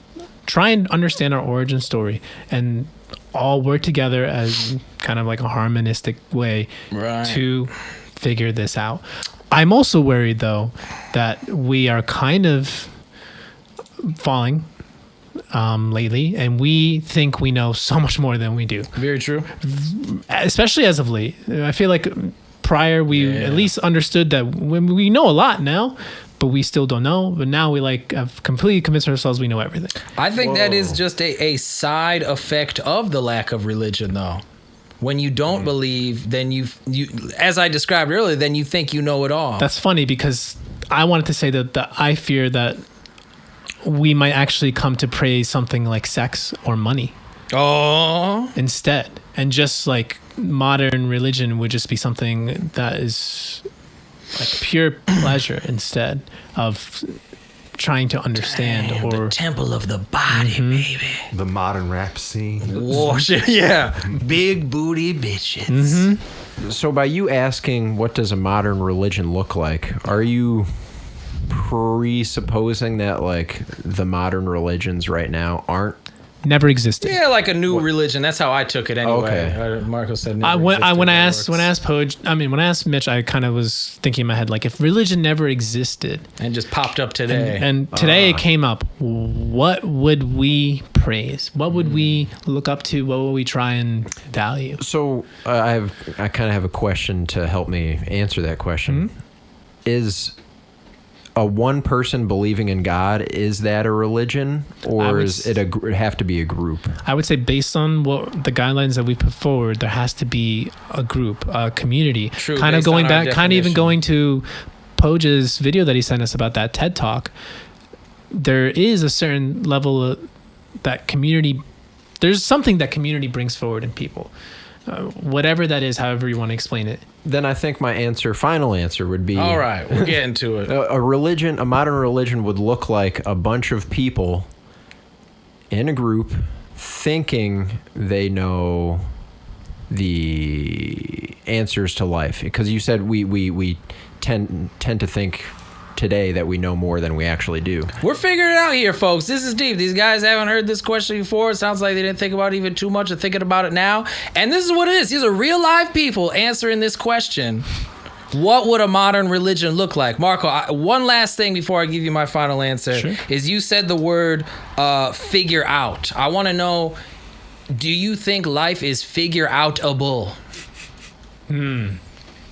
A: our origin story and all work together as kind of like a harmonistic way to figure this out. I'm also worried, though, that we are kind of falling lately, and we think we know so much more than we do.
B: Very true.
A: Especially as of late. I feel like prior we at least understood that we know a lot now, but we still don't know. But now we have completely convinced ourselves we know everything.
B: I think that is just a side effect of the lack of religion, though. When you don't believe, then you, as I described earlier, then you think you know it all.
A: That's funny because I wanted to say that I fear that we might actually come to praise something like sex or money instead. And just like modern religion would just be something that is like pure pleasure instead of trying to understand.
B: The temple of the body, baby.
D: The modern rap scene.
B: Worship, big booty bitches.
C: So by you asking what does a modern religion look like, are you presupposing that like the modern religions right now
A: never existed?
B: Yeah, like a new religion. That's how I took it anyway. Okay. Marco said never existed.
A: When I asked Mitch, I kind of was thinking in my head, like, if religion never existed
B: and just popped up today,
A: and today it came up, what would we praise? What would we look up to? What would we try and value?
C: So I kind of have a question to help me answer that question. Is a one person believing in God, is that a religion, or is it have to be a group? I
A: would say based on what the guidelines that we put forward, there has to be a group, a community.
B: True,
A: kind of going back, kind of even going to Poge's video that he sent us about that TED Talk. There is a certain level of that community. There's something that community brings forward in people. whatever that is, however you want to explain it.
C: Then I think my final answer would be...
B: All right, we're getting to it.
C: A modern religion would look like a bunch of people in a group thinking they know the answers to life. Because you said we tend to think today that we know more than we actually do.
B: We're figuring it out here, folks. This is deep. These guys haven't heard this question before. It sounds like they didn't think about it even too much. They're thinking about it now. And this is what it is. These are real live people answering this question. What would a modern religion look like? Marco, one last thing before I give you my final answer.
A: Sure.
B: Is you said the word figure out. I want to know, do you think life is figure outable?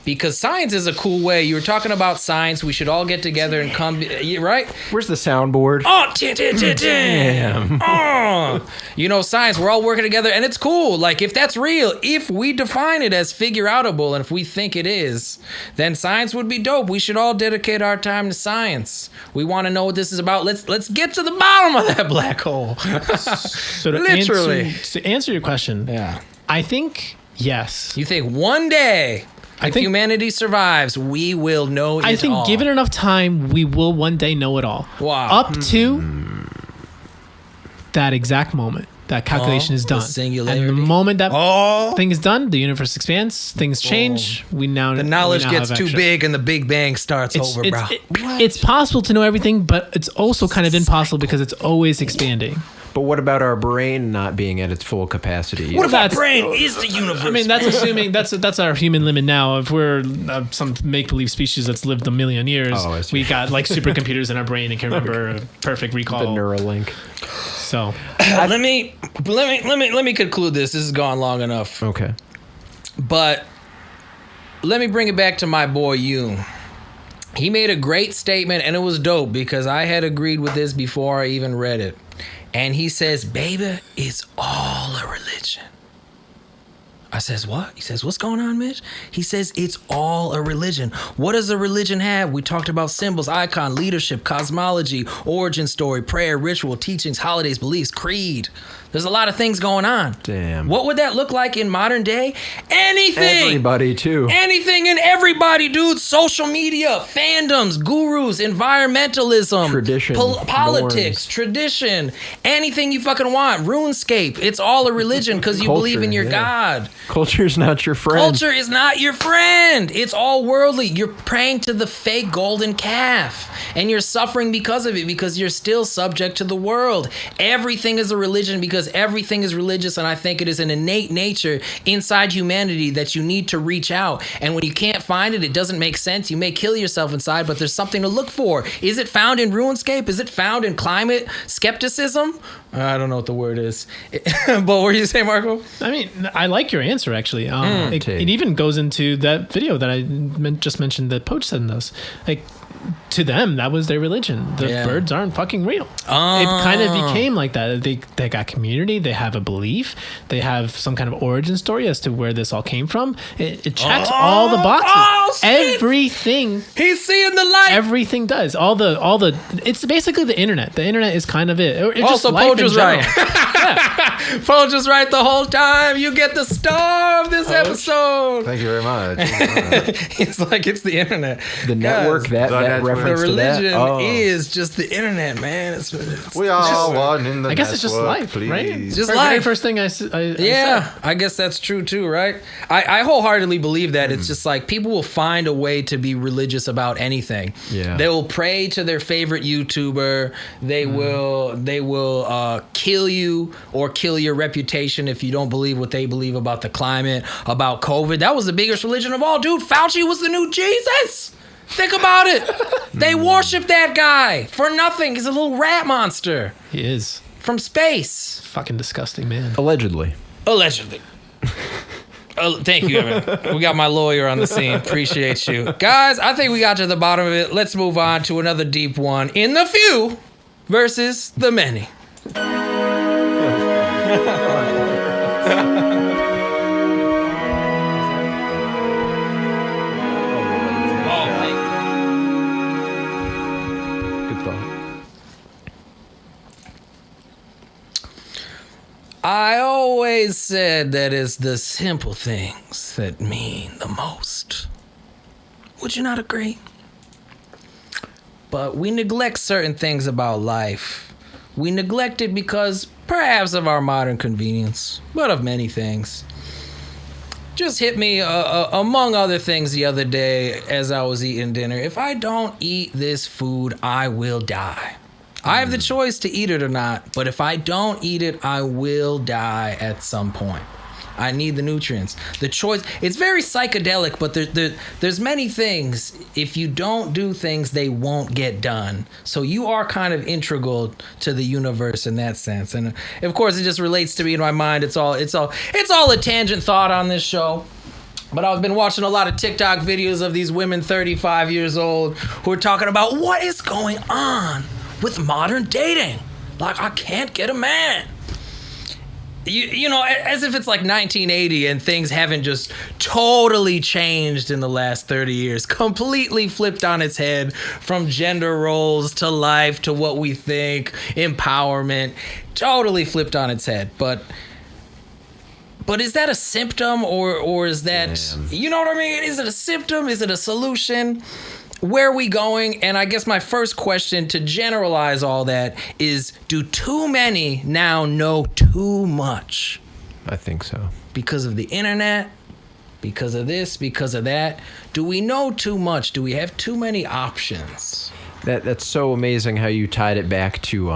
B: Because science is a cool way. You were talking about science. We should all get together and come, right?
C: Where's the soundboard?
B: Oh, damn. Oh. You know, science, we're all working together, and it's cool. Like, if that's real, if we define it as figure outable, and if we think it is, then science would be dope. We should all dedicate our time to science. We want to know what this is about. Let's get to the bottom of that black hole.
A: So to
B: Literally.
A: to answer your question,
B: Yeah.
A: I think yes.
B: You think one day, if humanity survives, we will know it all.
A: I think given enough time, we will one day know it all.
B: Wow.
A: Up to that exact moment, that calculation is
B: the
A: done.
B: singularity.
A: And the moment that thing is done, the universe expands, things change. The
B: knowledge gets too big and the Big Bang starts over, bro.
A: It's possible to know everything, but it's also kind of impossible because it's always expanding.
C: But what about our brain not being at its full capacity?
B: What if our brain is the universe?
A: I mean, that's assuming that's our human limit now. If we're some make-believe species that's lived a million years, we got like supercomputers in our brain and can remember a perfect recall.
C: The Neuralink.
A: So
B: let me conclude this. This has gone long enough.
C: Okay.
B: But let me bring it back to my boy Jung. He made a great statement, and it was dope because I had agreed with this before I even read it. And he says, baby, it's all a religion. I says, what? He says, what's going on, Mitch? He says, it's all a religion. What does a religion have? We talked about symbols, icon, leadership, cosmology, origin story, prayer, ritual, teachings, holidays, beliefs, creed. There's a lot of things going on.
C: Damn.
B: What would that look like in modern day? Anything.
C: Everybody, too.
B: Anything and everybody, dude. Social media, fandoms, gurus, environmentalism,
C: tradition,
B: politics,
C: norms.
B: Tradition, anything you fucking want. RuneScape. It's all a religion because you believe in your God.
C: Culture's not your friend.
B: Culture is not your friend. It's all worldly. You're praying to the fake golden calf, and you're suffering because of it because you're still subject to the world. Everything is a religion because everything is religious, and I think it is an innate nature inside humanity that you need to reach out. And when you can't find it, it doesn't make sense. You may kill yourself inside, but there's something to look for. Is it found in RuneScape? Is it found in climate skepticism? I don't know what the word is. But what were you saying, Marco?
A: I mean, I like your answer, actually. It even goes into that video that I just mentioned that Poach sent us. Like, to them, that was their religion. The birds aren't fucking real. It kind of became like that. They got community. They have a belief. They have some kind of origin story as to where this all came from. It checks all the boxes. Everything.
B: He's seeing the light.
A: Everything does. All the. It's basically the internet. The internet is kind of it.
B: Also, Poach was right. Poach was right the whole time. You get the star of this episode.
D: Thank you very much.
B: It's like it's the internet.
C: The network that reference
B: the religion
C: to that?
B: is just the internet, man. It's
D: we all one in the
A: I guess it's just
D: network,
A: life,
D: please.
A: right?
B: Just
A: Very
B: life.
A: first thing I said.
B: I guess that's true too, right? I wholeheartely believe that it's just like people will find a way to be religious about anything.
C: Yeah.
B: They will pray to their favorite YouTuber. They will kill you or kill your reputation if you don't believe what they believe about the climate, about COVID. That was the biggest religion of all, dude. Fauci was the new Jesus. Think about it. They worship that guy for nothing. He's a little rat monster
A: He is.
B: from space.
A: Fucking disgusting, man.
C: Allegedly.
B: Thank you, Evan. We got my lawyer on the scene. Appreciate you. Guys, I think we got to the bottom of it. Let's move on to another deep one. In the few versus the many. I always said that it's the simple things that mean the most. Would you not agree? But we neglect certain things about life. We neglect it because perhaps of our modern convenience, but of many things. Just hit me, among other things, the other day as I was eating dinner. If I don't eat this food, I will die. I have the choice to eat it or not, but if I don't eat it, I will die at some point. I need the nutrients. The choice, it's very psychedelic, but there's many things. If you don't do things, they won't get done. So you are kind of integral to the universe in that sense. And of course, it just relates to me in my mind. It's all a tangent thought on this show. But I've been watching a lot of TikTok videos of these women 35 years old who are talking about what is going on with modern dating. Like, I can't get a man. You know, as if it's like 1980 and things haven't just totally changed in the last 30 years. Completely flipped on its head, from gender roles to life to what we think, empowerment. Totally flipped on its head. But is that a symptom or is that, you know what I mean? Is it a symptom? Is it a solution? Where are we going? And I guess my first question to generalize all that is, do too many now know too much?
C: I think so.
B: Because of the internet? Because of this? Because of that? Do we know too much? Do we have too many options?
C: That's so amazing how you tied it back to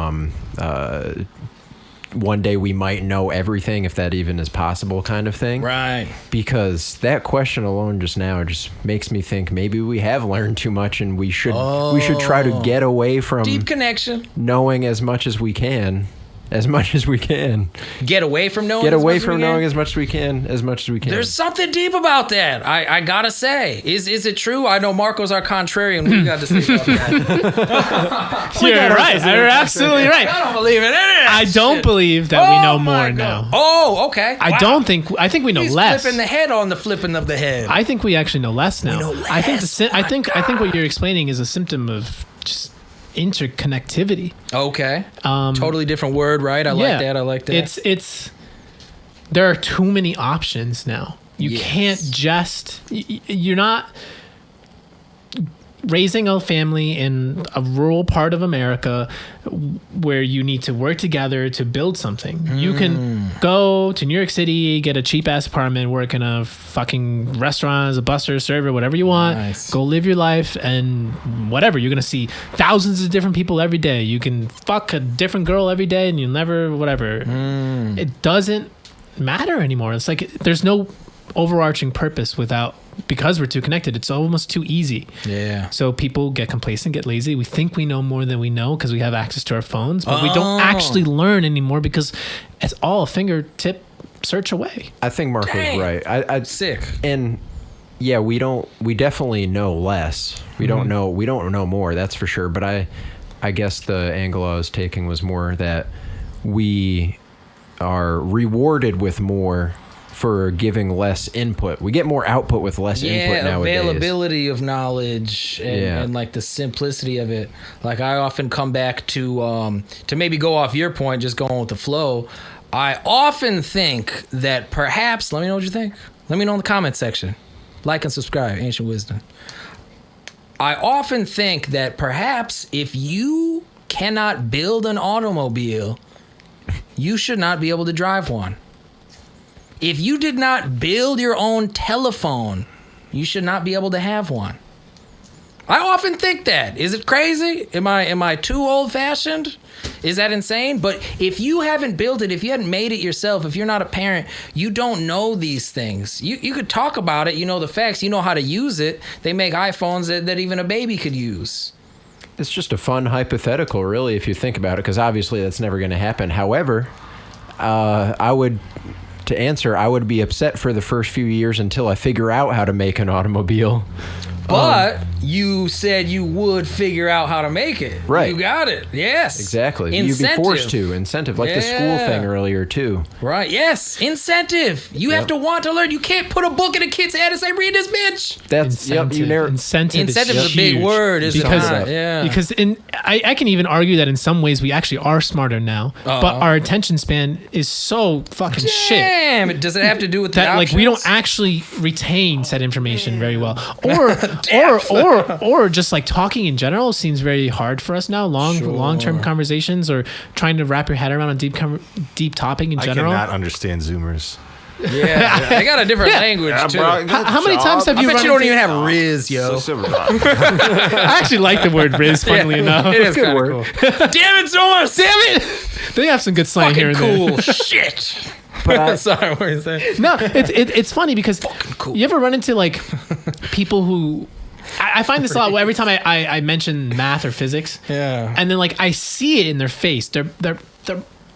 C: one day we might know everything, if that even is possible, kind of thing.
B: Right.
C: Because that question alone just now just makes me think maybe we have learned too much and we should try to get away from
B: deep connection,
C: knowing as much as we can. As much as we can.
B: Get away from knowing
C: as much as we can.
B: There's something deep about that. I gotta say. Is it true? I know Marco's our contrarian. What do you got to say about that?
A: You're right. You're absolutely right.
B: I don't believe in any of that
A: I don't
B: shit.
A: believe that we know more now.
B: Oh, okay.
A: I think we know
B: He's
A: less.
B: flipping the head on the flipping of the head.
A: I think we actually know less now.
B: We know less.
A: I think what you're explaining is a symptom of just interconnectivity.
B: Okay. Totally different word, right? I like that.
A: It's there are too many options now. You can't just you're not raising a family in a rural part of America where you need to work together to build something. You can go to New York City, get a cheap ass apartment, work in a fucking restaurant as a busser, server, whatever you want.
B: Nice.
A: Go live your life and whatever. You're going to see thousands of different people every day. You can fuck a different girl every day and you'll never, whatever. It doesn't matter anymore. It's like there's no overarching purpose because we're too connected. It's almost too easy.
B: Yeah.
A: So people get complacent, get lazy. We think we know more than we know because we have access to our phones, but we don't actually learn anymore because it's all a fingertip search away.
C: I think Marco's right. I
B: Sick.
C: And yeah, we definitely know less. We don't know more, that's for sure. But I guess the angle I was taking was more that we are rewarded with more for giving less input. We get more output with less input nowadays.
B: Availability of knowledge and like the simplicity of it. Like I often come back to maybe go off your point, just going with the flow. I often think that perhaps, let me know what you think. Let me know in the comment section. Like and subscribe, Ancient Wisdom. I often think that perhaps if you cannot build an automobile, you should not be able to drive one. If you did not build your own telephone, you should not be able to have one. I often think that. Is it crazy? Am I too old-fashioned? Is that insane? But if you haven't built it, if you hadn't made it yourself, if you're not a parent, you don't know these things. You could talk about it, you know the facts, you know how to use it. They make iPhones that even a baby could use.
C: It's just a fun hypothetical, really, if you think about it, because obviously that's never going to happen. However, I would be upset for the first few years until I figure out how to make an automobile.
B: But you said you would figure out how to make it.
C: Right.
B: You got it. Yes.
C: Exactly.
B: Incentive.
C: You'd be forced to. Incentive. Like the school thing earlier, too.
B: Right. Yes. Incentive. You have to want to learn. You can't put a book in a kid's head and say, read this, bitch.
C: That's
A: Incentive
B: is a
A: huge.
B: big word, isn't it? Yeah.
A: Because I can even argue that in some ways we actually are smarter now, but our attention span is so fucking shit.
B: Damn. Does it have to do with
A: that?
B: the
A: Like we don't actually retain said information very well, or just like talking in general seems very hard for us now. Long-term conversations or trying to wrap your head around a deep topic in general.
D: I cannot understand Zoomers.
B: Yeah, they got a different language too.
D: Bro,
A: How many times have you?
B: I bet you don't even have Riz, yo.
A: I actually like the word Riz. Funnily enough,
B: it is kind of cool. Damn it, Zoomers!
A: Damn it! They have some good slang here and
B: cool
A: there.
B: Shit.
C: But
B: Sorry, what were you saying?
A: No, it's funny because
B: cool.
A: you ever run into like people who I find this a lot every time I mention math or physics.
B: Yeah.
A: And then like I see it in their face. Their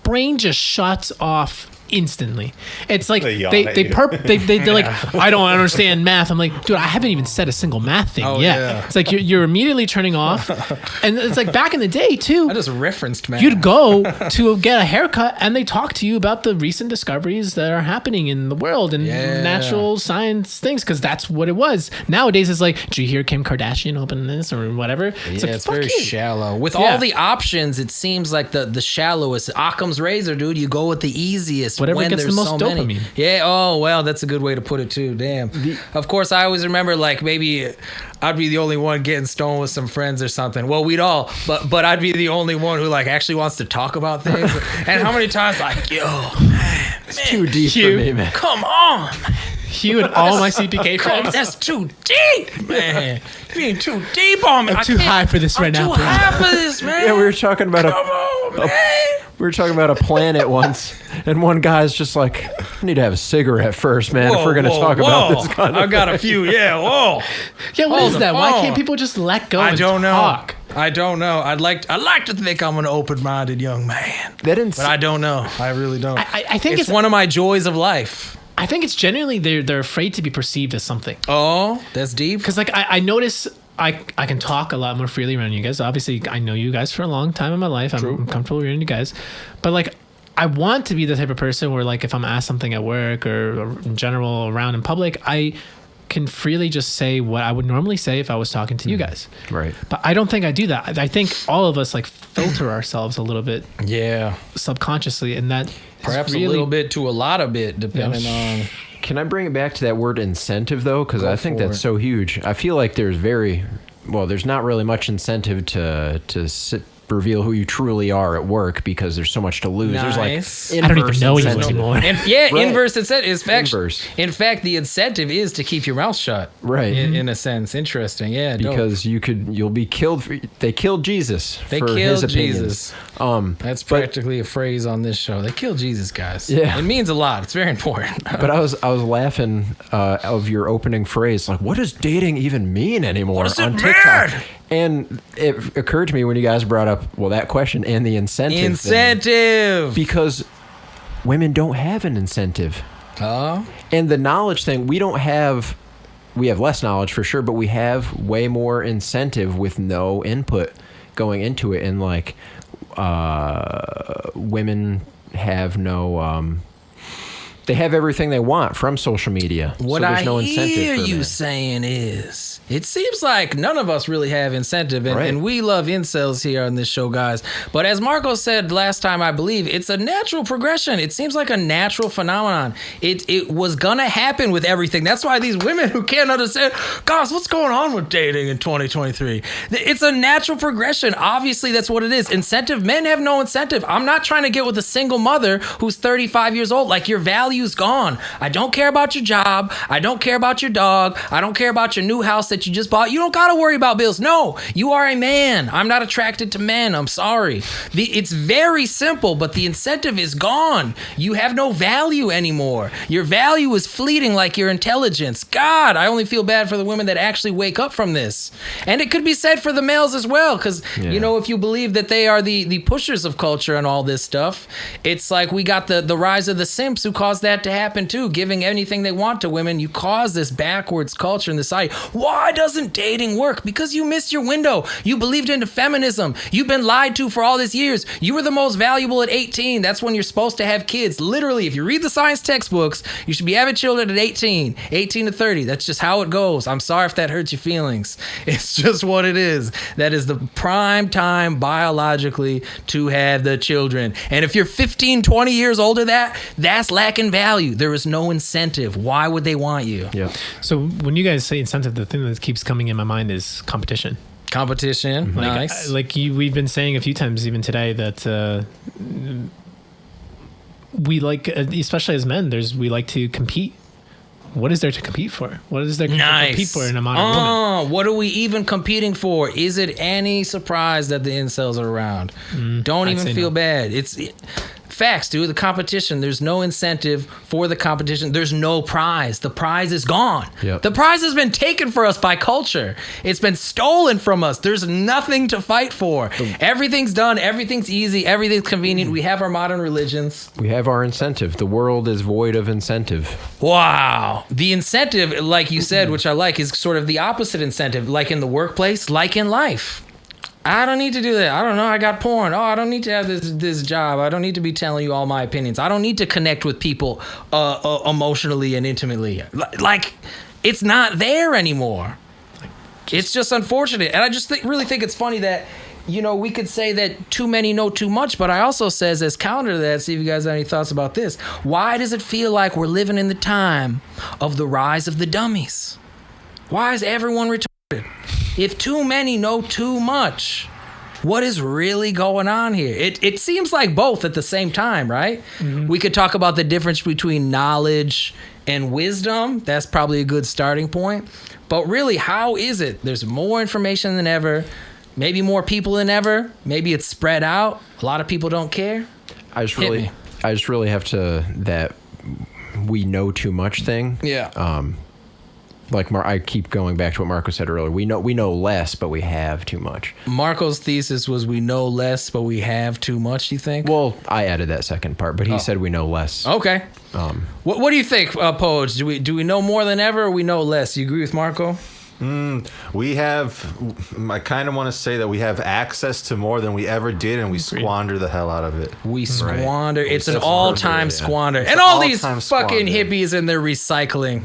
A: brain just shuts off instantly. It's like they're like, I don't understand math. I'm like, dude, I haven't even said a single math thing yet.
B: Yeah.
A: It's like you're immediately turning off. And it's like back in the day too.
B: I just referenced math.
A: You'd go to get a haircut and they talk to you about the recent discoveries that are happening in the world and natural science things because that's what it was. Nowadays it's like, did you hear Kim Kardashian open this or whatever? It's like,
B: it's very shallow. With all the options, it seems like the shallowest. Occam's razor, dude. You go with the easiest.
A: Whatever
B: when
A: gets
B: there's
A: the most
B: so
A: dopamine.
B: Many. Yeah. Oh, well, that's a good way to put it too. Damn. Of course, I always remember like maybe I'd be the only one getting stoned with some friends or something. Well, we'd all, but I'd be the only one who like actually wants to talk about things. And how many times like, yo, man,
C: it's too deep for me, man.
B: Come on.
A: Hugh and all my CPK friends.
B: That's too deep, man. You're being too deep on me.
A: I'm too high for this right now.
B: I'm too high for this, man.
C: Yeah, we were talking about we were talking about a planet once, and one guy's just like, I need to have a cigarette first, man, if we're going to talk about this kind of
B: I've got a few, whoa.
A: Yeah, what is that? Why can't people just let go and talk?
B: I don't know. I'd like to think I'm an open-minded young man. But I don't know. I really don't.
A: I think
B: it's one of my joys of life.
A: I think it's genuinely they're afraid to be perceived as something.
B: Oh, that's deep.
A: Because like I notice I can talk a lot more freely around you guys. Obviously, I know you guys for a long time in my life. I'm comfortable around you guys. But like I want to be the type of person where like if I'm asked something at work or in general around in public, I can freely just say what I would normally say if I was talking to you guys.
C: Right.
A: But I don't think I do that. I think all of us like filter ourselves a little bit.
B: Yeah.
A: Subconsciously, and that
B: perhaps really, a little bit to a lot of bit, depending on.
C: Can I bring it back to that word incentive though? Because I think that's so huge. I feel like there's not really much incentive to reveal who you truly are at work because there's so much to lose.
B: Nice.
A: There's like I don't even know you anymore.
B: Inverse incentive is in fact the incentive is to keep your mouth shut.
C: Right.
B: In a sense. Interesting. Yeah.
C: Because you'll be killed. They killed Jesus.
B: They
C: for
B: killed
C: his
B: Jesus. That's practically a phrase on this show. They killed Jesus, guys.
C: Yeah.
B: It means a lot. It's very important.
C: But I was laughing of your opening phrase. Like, what does dating even mean anymore on TikTok? And it occurred to me when you guys brought up, that question and the incentive thing, because women don't have an incentive. Oh. And the knowledge thing, we have less knowledge for sure, but we have way more incentive with no input going into it. And like, women have no, they have everything they want from social media.
B: What
C: so there's no incentive
B: hear
C: for
B: you
C: men.
B: saying is, it seems like none of us really have incentive, and we love incels here on this show, guys. But as Marco said last time, I believe, it's a natural progression. It seems like a natural phenomenon. It was gonna happen with everything. That's why these women who can't understand, guys, what's going on with dating in 2023? It's a natural progression. Obviously, that's what it is. Incentive. Men have no incentive. I'm not trying to get with a single mother who's 35 years old. Like, your value's gone. I don't care about your job. I don't care about your dog. I don't care about your new house that you just bought. You don't got to worry about bills. No, you are a man. I'm not attracted to men. I'm sorry. It's very simple, but the incentive is gone. You have no value anymore. Your value is fleeting like your intelligence. God, I only feel bad for the women that actually wake up from this. And it could be said for the males as well, because, if you believe that they are the pushers of culture and all this stuff, it's like we got the rise of the simps who caused that to happen too, giving anything they want to women. You cause this backwards culture in the society. Why Why doesn't dating work? Because you missed your window. You believed into feminism. You've been lied to for all these years. You were the most valuable at 18. That's when you're supposed to have kids. Literally, if you read the science textbooks, you should be having children at 18 to 30. That's just how it goes. I'm sorry if that hurts your feelings. It's just what it is. That is the prime time biologically to have the children. And if you're 15, 20 years older, that's lacking value. There is no incentive. Why would they want you?
C: Yeah.
A: So when you guys say incentive, the thing that keeps coming in my mind is competition.
B: Competition. Nice.
A: We've been saying a few times even today that we like, especially as men, we like to compete. What is there to compete for? What is there to compete for in a modern woman?
B: What are we even competing for? Is it any surprise that the incels are around? Don't even feel bad. Facts, dude. The competition. There's no incentive for the competition. There's no prize. The prize is gone.
C: Yep.
B: The prize has been taken for us by culture. It's been stolen from us. There's nothing to fight for. Everything's done. Everything's easy. Everything's convenient. We have our modern religions.
C: We have our incentive. The world is void of incentive.
B: Wow. The incentive, like you said, which I like, is sort of the opposite incentive, like in the workplace, like in life. I don't need to do that. I don't know. I got porn. Oh, I don't need to have this job. I don't need to be telling you all my opinions. I don't need to connect with people emotionally and intimately. Like, it's not there anymore. It's just unfortunate. And I just really think it's funny that, we could say that too many know too much, but I also says as counter to that, see if you guys have any thoughts about this. Why does it feel like we're living in the time of the rise of the dummies? Why is everyone retarded? If too many know too much, what is really going on here? It seems like both at the same time, right? Mm-hmm. We could talk about the difference between knowledge and wisdom. That's probably a good starting point. But really, how is it? There's more information than ever, maybe more people than ever. Maybe it's spread out. A lot of people don't care.
C: I just really have to, that we know too much thing.
B: Yeah.
C: I keep going back to what Marco said earlier. We know less, but we have too much.
B: Marco's thesis was we know less, but we have too much, you think?
C: Well, I added that second part, but he said we know less.
B: Okay. What do you think, Poge? Do we know more than ever, or we know less? You agree with Marco?
D: We have, I kind of want to say that we have access to more than we ever did, and we squander the hell out of it.
B: We squander. Right. It's an all-time squander. And all these fucking hippies and their recycling.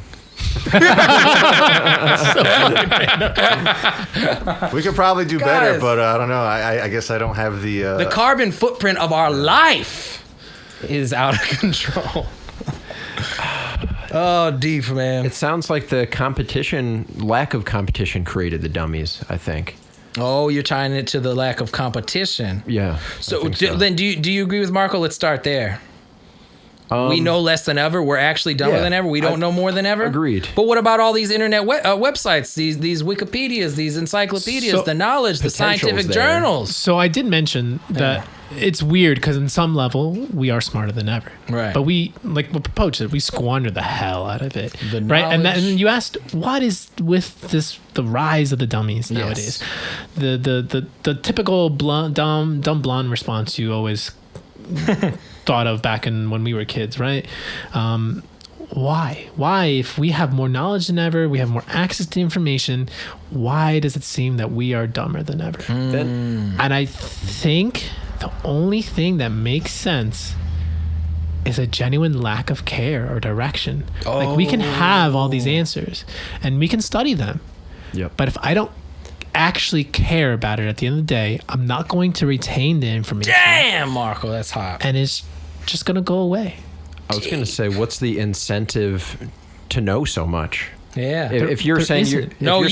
D: We could probably do better, but I don't know. I guess I don't have the
B: carbon footprint of our life is out of control. Oh, deep, man.
C: It sounds like the lack of competition created the dummies, I think.
B: Oh, you're tying it to the lack of competition.
C: Yeah.
B: So then do you agree with Marco? Let's start there. We know less than ever. We're actually dumber than ever. We don't know more than ever.
C: Agreed.
B: But what about all these internet websites, these Wikipedias, these encyclopedias, the knowledge, the scientific journals?
A: So I did mention that it's weird because in some level we are smarter than ever.
B: Right.
A: But we, like what Poach said, we squander the hell out of it.
B: The
A: right. And then you asked, what is with the rise of the dummies nowadays? The typical dumb blonde response you always thought of back when we were kids, right? Why if we have more knowledge than ever, we have more access to information, why does it seem that we are dumber than ever? And I think the only thing that makes sense is a genuine lack of care or direction. Like, we can have all these answers and we can study them, but if I don't actually care about it at the end of the day, I'm not going to retain the information.
B: Damn, Marco, that's hot.
A: And it's just going to go away.
C: I was going to say, what's the incentive to know so much?
B: Yeah.
C: If you're saying you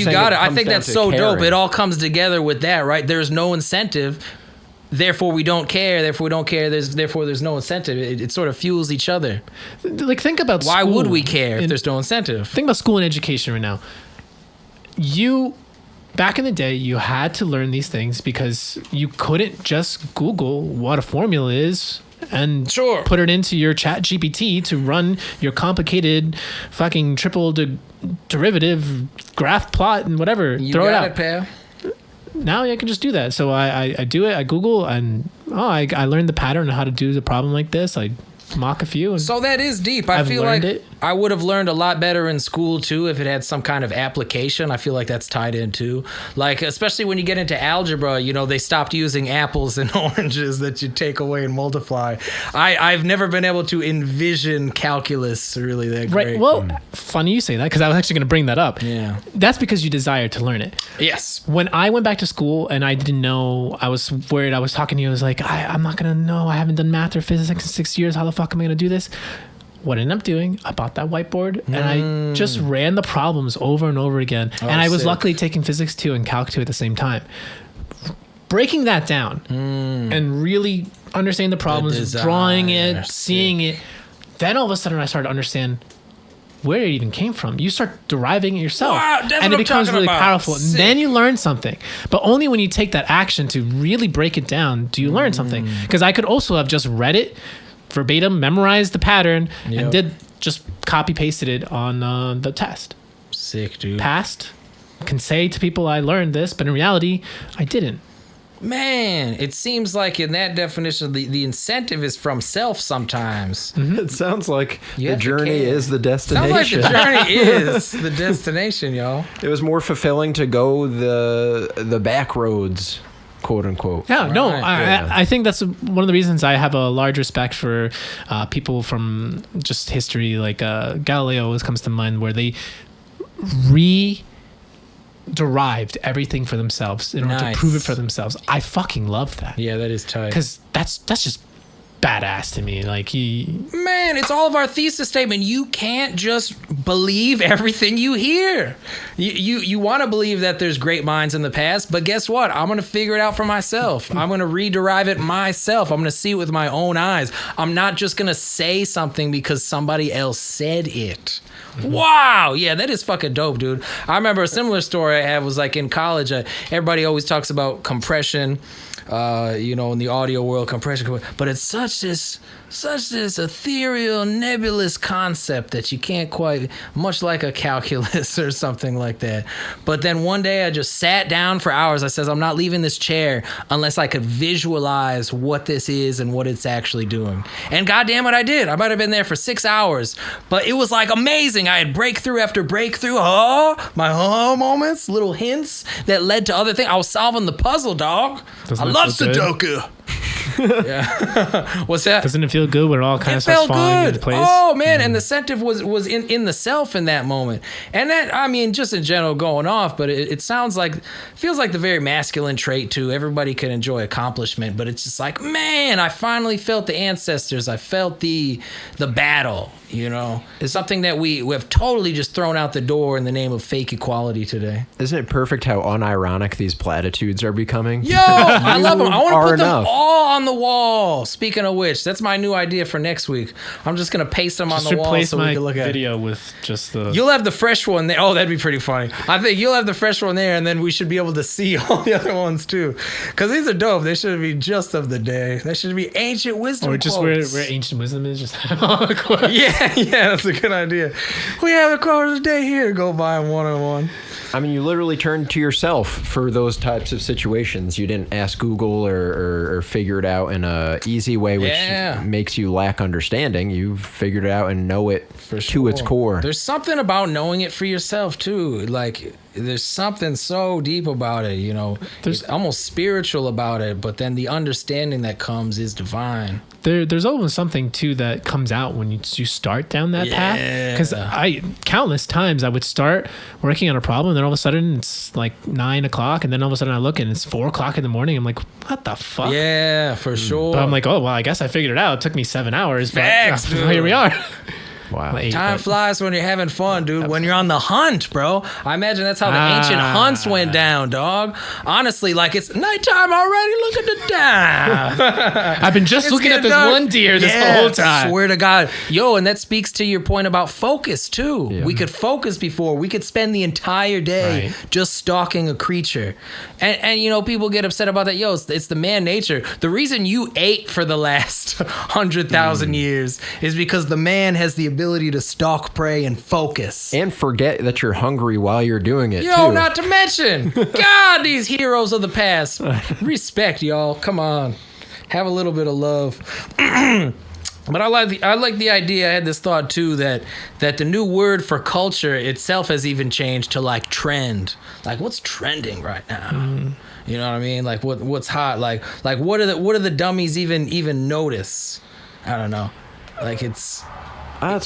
B: got it. I think that's so dope. It all comes together with that, right? There's no incentive. Therefore, we don't care. Therefore, we don't care. Therefore, there's no incentive. It sort of fuels each other.
A: Like, think about
B: why
A: school.
B: Would we care if there's no incentive?
A: Think about school and education right now. Back in the day, you had to learn these things because you couldn't just Google what a formula is and put it into your chat GPT to run your complicated fucking triple derivative graph plot and whatever. Throw it out.
B: Pal.
A: Now I can just do that. So I do it. I Google and I learned the pattern of how to do the problem like this. I mock a few. And
B: So that is deep. I
A: I've
B: feel like
A: learned it.
B: I would have learned a lot better in school too if it had some kind of application. I feel like that's tied in too. Like, especially when you get into algebra, you know, they stopped using apples and oranges that you take away and multiply. I've never been able to envision calculus really that great.
A: right. Well, funny you say that because I was actually going to bring that up.
B: Yeah.
A: That's because you desire to learn it.
B: Yes.
A: When I went back to school and I didn't know, I was worried. I was talking to you. I was like, I'm not going to know. I haven't done math or physics in 6 years. How the fuck am I going to do this? What I ended up doing, I bought that whiteboard and I just ran the problems over and over again. And I was
B: sick.
A: luckily taking physics 2 and calc 2 at the same time. Breaking that down and really understanding the problems,
B: desire,
A: drawing it,
B: sick.
A: seeing it. Then all of a sudden I started to understand where it even came from. You start deriving it yourself.
B: Wow, that's
A: and
B: what
A: it
B: I'm
A: becomes
B: talking
A: really
B: about.
A: powerful. And
B: Sick.
A: then you learn something. But only when you take that action to really break it down do you learn something. Because I could also have just read it verbatim, memorized the pattern,
B: Yep.
A: and did just copy pasted it on the test.
B: Sick, dude.
A: Passed. Can say to people I learned this, but in reality, I didn't.
B: Man, it seems like in that definition, the incentive is from self sometimes.
C: It sounds like
B: You
C: the
B: have to
C: journey
B: care.
C: is the
B: Sounds like
C: destination.
B: the journey is the destination, y'all.
C: It was more fulfilling to go the back roads, quote unquote.
A: Yeah, no,
B: Right.
A: I think that's one of the reasons I have a large respect for people from just history, like Galileo always comes to mind, where they derived everything for themselves in order to
B: Nice.
A: prove it for themselves. I fucking love that
B: Yeah, that is tight.
A: because that's just badass to me. Like
B: Man, it's all of our thesis statement. You can't just believe everything you hear. You want to believe that there's great minds in the past, but guess what? I'm going to figure it out for myself. I'm going to rederive it myself. I'm going to see it with my own eyes. I'm not just going to say something because somebody else said it. Wow. Yeah, that is fucking dope, dude. I remember a similar story I had was like in college. Everybody always talks about compression, in the audio world, compression, but it's such this ethereal, nebulous concept that you can't quite, much like a calculus or something like that. But then one day I just sat down for hours. I says, I'm not leaving this chair unless I could visualize what this is and what it's actually doing. And goddamn it, I did. I might have been there for 6 hours, but it was like amazing. I had breakthrough after breakthrough. My moments, little hints that led to other things. I was solving the puzzle, dog.
A: Doesn't
B: I
A: it
B: love
A: feel good?
B: Sudoku. Yeah. What's that?
A: doesn't it feel good when it all kind
B: It
A: of starts
B: felt
A: falling
B: good.
A: into place?
B: Oh man, and the incentive was in the self in that moment. And that, I mean, just in general going off, but it sounds like, feels like the very masculine trait too. Everybody can enjoy accomplishment, but it's just like, man, I finally felt the ancestors. I felt the battle, It's something that we have totally just thrown out the door in the name of fake equality today.
C: Isn't it perfect how unironic these platitudes are becoming?
B: Yo, I love them. I want to
C: are
B: put them
C: enough.
B: all on the wall. Speaking of which, that's my new idea for next week. I'm just going to paste them
A: Just
B: on the wall
A: replace
B: so
A: my
B: we can look at it.
A: video with just the.
B: You'll have the fresh one there. Oh, that'd be pretty funny. I think you'll have the fresh one there, and then we should be able to see all the other ones too. Because these are dope. They should be just of the day. They should be ancient wisdom
A: or just where
B: quotes.
A: ancient wisdom is, just have all the quotes.
B: Yeah, that's a good idea. We have the quote of the day here. Go buy them one-on-one.
C: I mean, you literally turned to yourself for those types of situations. You didn't ask Google or figure it out in a easy way, which makes you lack understanding. You figured it out and know it to its core.
B: There's something about knowing it for yourself too. Like there's something so deep about it, There's almost spiritual about it, but then the understanding that comes is divine.
A: There's always something too that comes out when you start down that path. Because countless times I would start working on a problem, and then all of a sudden it's like 9 o'clock, and then all of a sudden I look and it's 4 o'clock in the morning. I'm like, what the fuck?
B: Yeah, for sure.
A: But I'm like, oh well, I guess I figured it out. It took me 7 hours,
B: Facts,
A: but
B: dude.
A: here we are.
C: Wow.
B: Time flies when you're having fun, dude. When you're on the hunt, bro. I imagine that's how the ancient hunts went down, dog. Honestly, like it's nighttime already. Look at the time.
A: I've been just looking at this one deer this whole time.
B: Swear to God. Yo, and that speaks to your point about focus, too.
C: Yeah.
B: We could focus before. We could spend the entire day just stalking a creature. And people get upset about that. Yo, it's the man nature. The reason you ate for the last 100,000 years is because the man has the ability to stalk prey and focus.
C: And forget that you're hungry while you're doing it,
B: Yo,
C: too.
B: not to mention, God, these heroes of the past. Respect, y'all. Come on. Have a little bit of love. But I like the idea. I had this thought too that the new word for culture itself has even changed to like trend. Like what's trending right now? You know what I mean? Like what's hot? Like what are the dummies even notice? I don't know. Like it's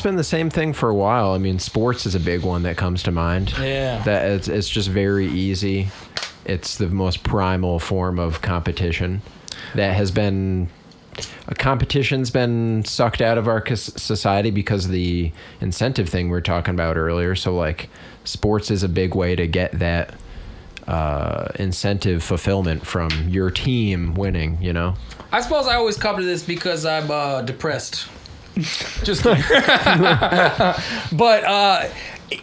C: been the same thing for a while. I mean, sports is a big one that comes to mind.
B: Yeah.
C: That it's just very easy. It's the most primal form of competition that has been. A competition's been sucked out of our society because of the incentive thing we were talking about earlier. So, like, sports is a big way to get that incentive fulfillment from your team winning, you know?
B: I suppose I always come to this because I'm depressed. Just kidding. But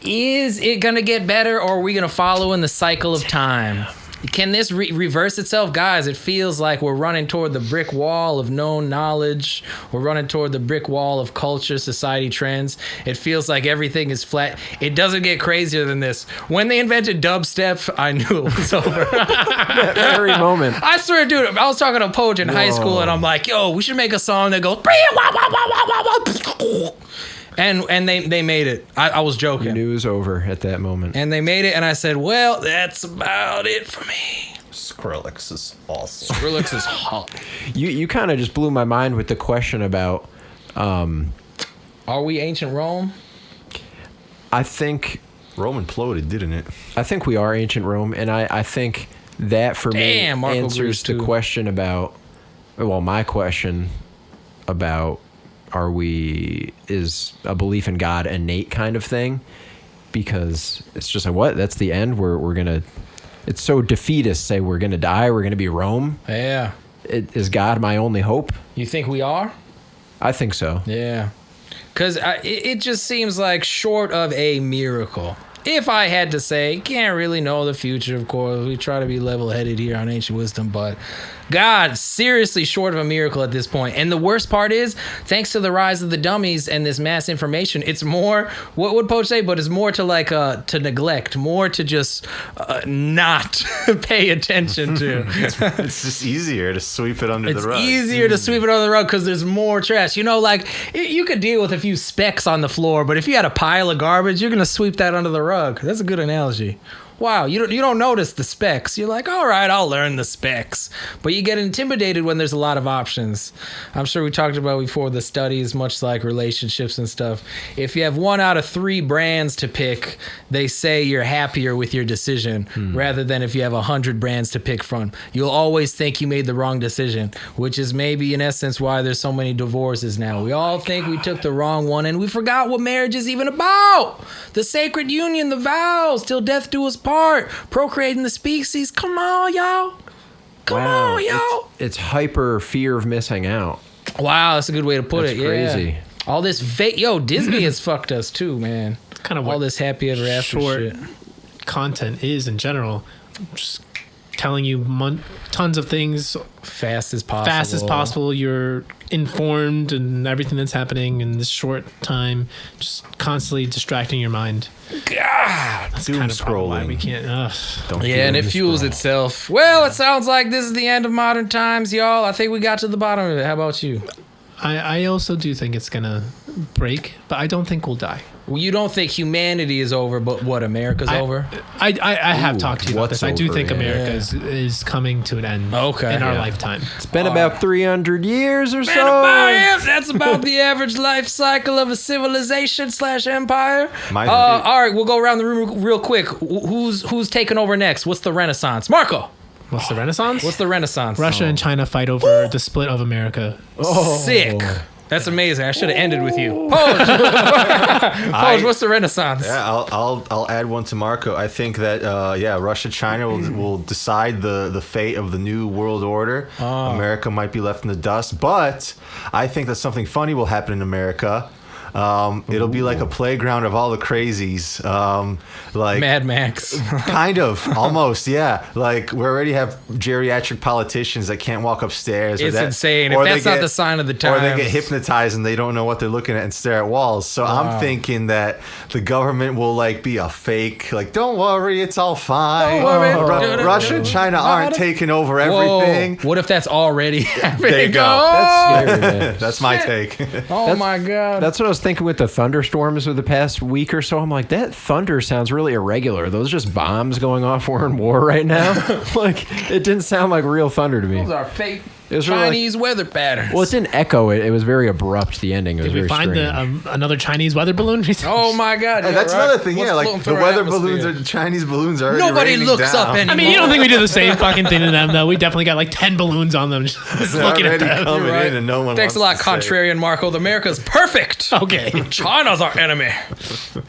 B: is it going to get better, or are we going to follow in the cycle of time? Can this reverse itself? Guys, it feels like we're running toward the brick wall of known knowledge. We're running toward the brick wall of culture, society trends. It feels like everything is flat. It doesn't get crazier than this. When they invented dubstep, I knew it was over.
C: That very moment.
B: I swear, dude, I was talking to Poach in high school, and I'm like, yo, we should make a song that goes... And they made it. I was joking.
C: You knew it was over at that moment.
B: And they made it, and I said, well, that's about it for me.
D: Skrillex is awesome.
B: Skrillex is hot.
C: You kind of just blew my mind with the question about...
B: Are we ancient Rome?
C: I think...
D: Rome imploded, didn't it?
C: I think we are ancient Rome, and I think that for me
B: Marco
C: answers the question about... Well, my question about... is a belief in God innate kind of thing? Because it's just like, what? That's the end? We're gonna... It's so defeatist, say we're gonna die, we're gonna be Rome?
B: Yeah.
C: Is God my only hope?
B: You think we are?
C: I think so.
B: Yeah. Because it just seems like short of a miracle. If I had to say, can't really know the future, of course. We try to be level-headed here on Ancient Wisdom, but God, seriously short of a miracle at this point. And the worst part is, thanks to the rise of the dummies and this mass information, it's more, what would Poach say, but it's more to like, to neglect, more to just not pay attention to.
D: It's just easier to sweep it under the rug.
B: It's easier to sweep it under the rug because there's more trash. You know, like, you could deal with a few specks on the floor, but if you had a pile of garbage, you're going to sweep that under the rug. That's a good analogy. Wow, you don't notice the specs. You're like, all right, I'll learn the specs. But you get intimidated when there's a lot of options. I'm sure we talked about before the studies, much like relationships and stuff. If you have 1 out of 3 brands to pick, they say you're happier with your decision rather than if you have 100 brands to pick from. You'll always think you made the wrong decision, which is maybe in essence why there's so many divorces now. We all think we took the wrong one and we forgot what marriage is even about. The sacred union, the vows, till death do us part. Procreating the species. Come on, y'all. Come on, y'all.
C: It's hyper fear of missing out.
B: Wow, that's a good way to put
C: That's
B: it.
C: crazy.
B: Yeah. All this fake. Yo, Disney has fucked us too, man.
A: It's kind of
B: all
A: what
B: this happy ever after
A: short
B: shit.
A: content is in general. Just telling you tons of things
B: fast as possible. You're
A: informed and everything that's happening in this short time, just constantly distracting your mind.
B: God,
A: that's
D: doom
A: kind of probably why
D: scrolling.
A: we can't.
B: And it fuels itself. Well, it sounds like this is the end of modern times, y'all. I think we got to the bottom of it. How about you?
A: I also do think it's gonna break, but I don't think we'll die.
B: Well, you don't think humanity is over, but what, America's over?
A: I have talked to you about this. I do
C: over,
A: think
C: yeah.
A: America is coming to an end in our lifetime.
C: It's been about 300 years or so.
B: That's about the average life cycle of a civilization / empire. All right, we'll go around the room real quick. Who's taking over next? What's the Renaissance? Marco.
A: What's the Renaissance?
B: What's the Renaissance?
A: Russia and China fight over the split of America.
B: Sick. That's amazing. I should have ended with you. Poach, what's the Renaissance?
D: Yeah, I'll add one to Marco. I think that Russia, China will decide the fate of the new world order. America might be left in the dust, but I think that something funny will happen in America. It'll be like a playground of all the crazies. Like
B: Mad Max.
D: kind of, almost, yeah. Like we already have geriatric politicians that can't walk upstairs.
B: It's insane. If that's not the sign of the times.
D: Or they get hypnotized and they don't know what they're looking at and stare at walls. So I'm thinking that the government will like be a fake, like, don't worry, it's all fine.
B: Don't worry.
D: Russia and China aren't taking over everything.
B: Whoa. What if that's already happening?
D: There you go.
C: That's scary, man.
D: That's my take.
B: Oh my God.
C: That's what I was thinking with the thunderstorms of the past week or so. I'm like, that thunder sounds really irregular. Are those just bombs going off? We're in war right now. Like, it didn't sound like real thunder to me.
B: Those are fake
C: It was really
B: Chinese weather patterns.
C: Well, it didn't echo. It was very abrupt. The ending. It was
A: Did we
C: very
A: find
C: strange.
A: another Chinese weather balloon recently?
B: Oh my God.
D: And
B: yeah,
D: that's
B: right?
D: another thing,
B: What's
D: yeah. Like
B: floating
D: the
B: through our
D: weather
B: atmosphere?
D: balloons or the Chinese balloons are already
B: Nobody
D: raining
B: looks
D: down.
B: up anymore.
A: I mean, you don't think we do the same fucking thing to them, though? We definitely got like 10 balloons on them, just
D: They're
A: looking at
D: already
A: them.
D: coming
B: Right.
D: in and no one
B: Thanks a lot,
D: wants to say.
B: contrarian Marco. America's perfect.
A: Okay.
B: China's our enemy.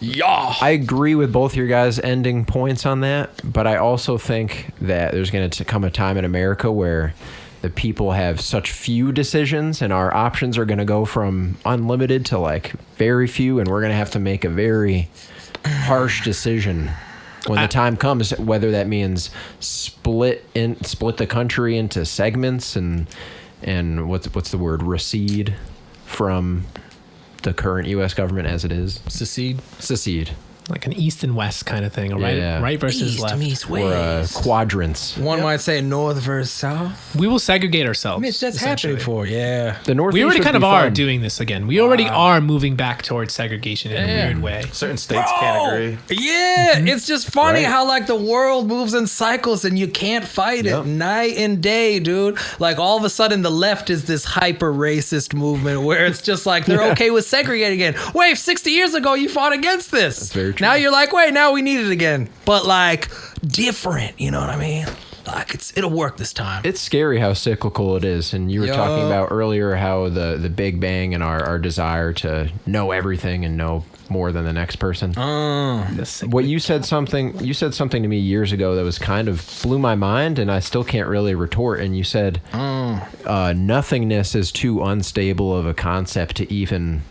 B: Yeah.
C: I agree with both your guys' ending points on that, but I also think that there's going to come a time in America where the people have such few decisions and our options are going to go from unlimited to like very few, and we're going to have to make a very harsh decision when the time comes, whether that means split the country into segments and what's the word, recede from the current U.S. government as it is. Secede.
A: Like an east and west kind of thing,
C: Yeah.
A: right versus
B: East
A: left.
B: meets
C: Or
B: west.
C: quadrants.
B: One might say north versus south.
A: We will segregate ourselves.
B: Mitch, that's
A: essentially.
B: happening for yeah.
C: The Northeast
A: We already
C: would
A: kind of
C: be
A: are
C: fun.
A: doing this again. We already are moving back towards segregation in a weird way.
D: Certain states can't agree.
B: Yeah, it's just funny
C: Right.
B: how like the world moves in cycles and you can't fight
C: Yep.
B: it night and day, dude. Like all of a sudden the left is this hyper racist movement where it's just like they're okay with segregating again. Wait, 60 years ago you fought against this.
C: That's very true.
B: Now you're like, wait, now we need it again. But like different, you know what I mean? Like it'll work this time.
C: It's scary how cyclical it is. And you were talking about earlier how the Big Bang and our desire to know everything and know more than the next person. What you said something to me years ago that was kind of blew my mind, and I still can't really retort. And you said nothingness is too unstable of a concept to even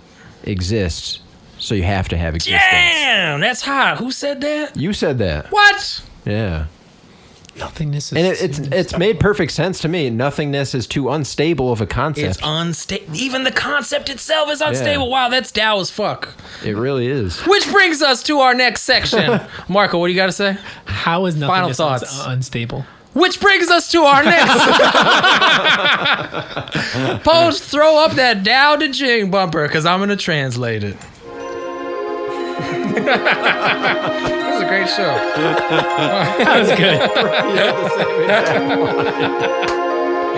C: exist, so you have to have existence.
B: Damn, that's hot. Who said that?
C: You said that.
B: What?
C: Yeah.
A: Nothingness is.
C: And it's made perfect sense to me. Nothingness is too unstable of a concept.
B: It's unstable. Even the concept itself is unstable.
C: Yeah.
B: Wow, that's Tao as fuck.
C: It really is.
B: Which brings us to our next section. Marco, what do you got to say?
A: How is
B: Final
A: nothingness
B: thoughts.
A: unstable?
B: Which brings us to our next. Post, throw up that Dao de Jing bumper because I'm going to translate it. This is a great show.
A: That was good.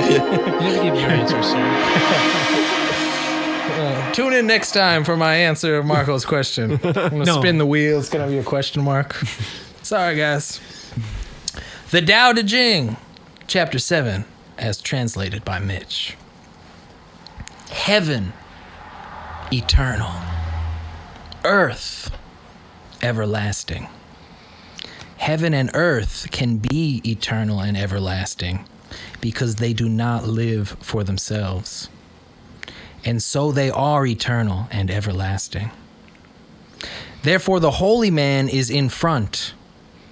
A: You didn't give your answer, sir.
B: Tune in next time for my answer of Marco's question. I'm going to spin the wheel. It's going to be a question mark. Sorry, guys. The Dao de Jing, Chapter 7, as translated by Mitch. Heaven, eternal. Earth, everlasting. Heaven and earth can be eternal and everlasting because they do not live for themselves. And so they are eternal and everlasting. Therefore, the holy man is in front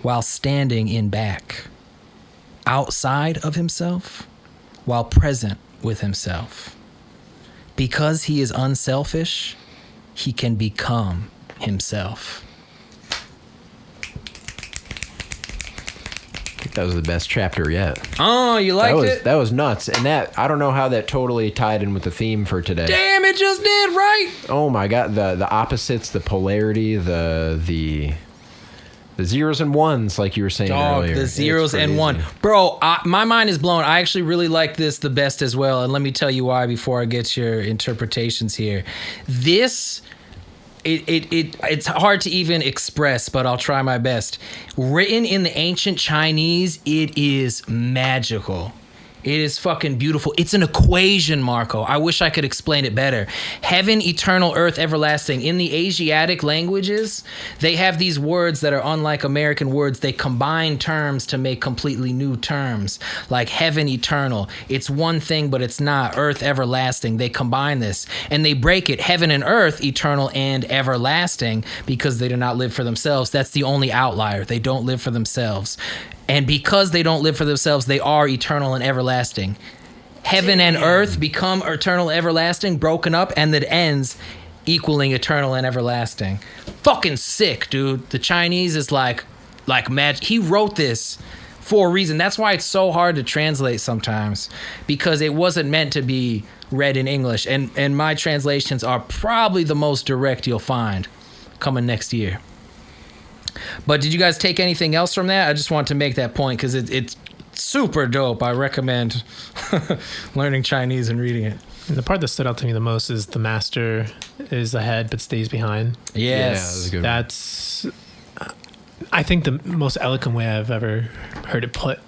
B: while standing in back, outside of himself while present with himself. Because he is unselfish, he can become himself.
C: I think that was the best chapter yet.
B: Oh, you liked it?
C: That was nuts. And that, I don't know how that totally tied in with the theme for today.
B: Damn, it just did, right?
C: Oh my God, the opposites, the polarity, the zeros and ones, like you were saying earlier.
B: The zeros
C: It's
B: and
C: crazy.
B: one. Bro, my mind is blown. I actually really like this the best as well. And let me tell you why before I get your interpretations here. This, it's hard to even express, but I'll try my best. Written in the ancient Chinese, it is magical. It is fucking beautiful. It's an equation, Marco. I wish I could explain it better. Heaven, eternal, earth, everlasting. In the Asiatic languages, they have these words that are unlike American words. They combine terms to make completely new terms. Like heaven, eternal. It's one thing, but it's not. Earth, everlasting. They combine this. And they break it. Heaven and earth, eternal and everlasting, because they do not live for themselves. That's the only outlier. They don't live for themselves. And because they don't live for themselves, they are eternal and everlasting. Heaven and earth become eternal and everlasting, broken up, and that ends equaling eternal and everlasting. Fucking sick, dude. The Chinese is like magic. He wrote this for a reason. That's why it's so hard to translate sometimes, because it wasn't meant to be read in English. And my translations are probably the most direct you'll find coming next year. But did you guys take anything else from that? I just want to make that point because it's super dope. I recommend learning Chinese and reading it.
A: And the part that stood out to me the most is the master is ahead but stays behind.
B: Yes.
C: Yeah,
A: That's, I think, the most eloquent way I've ever heard it put.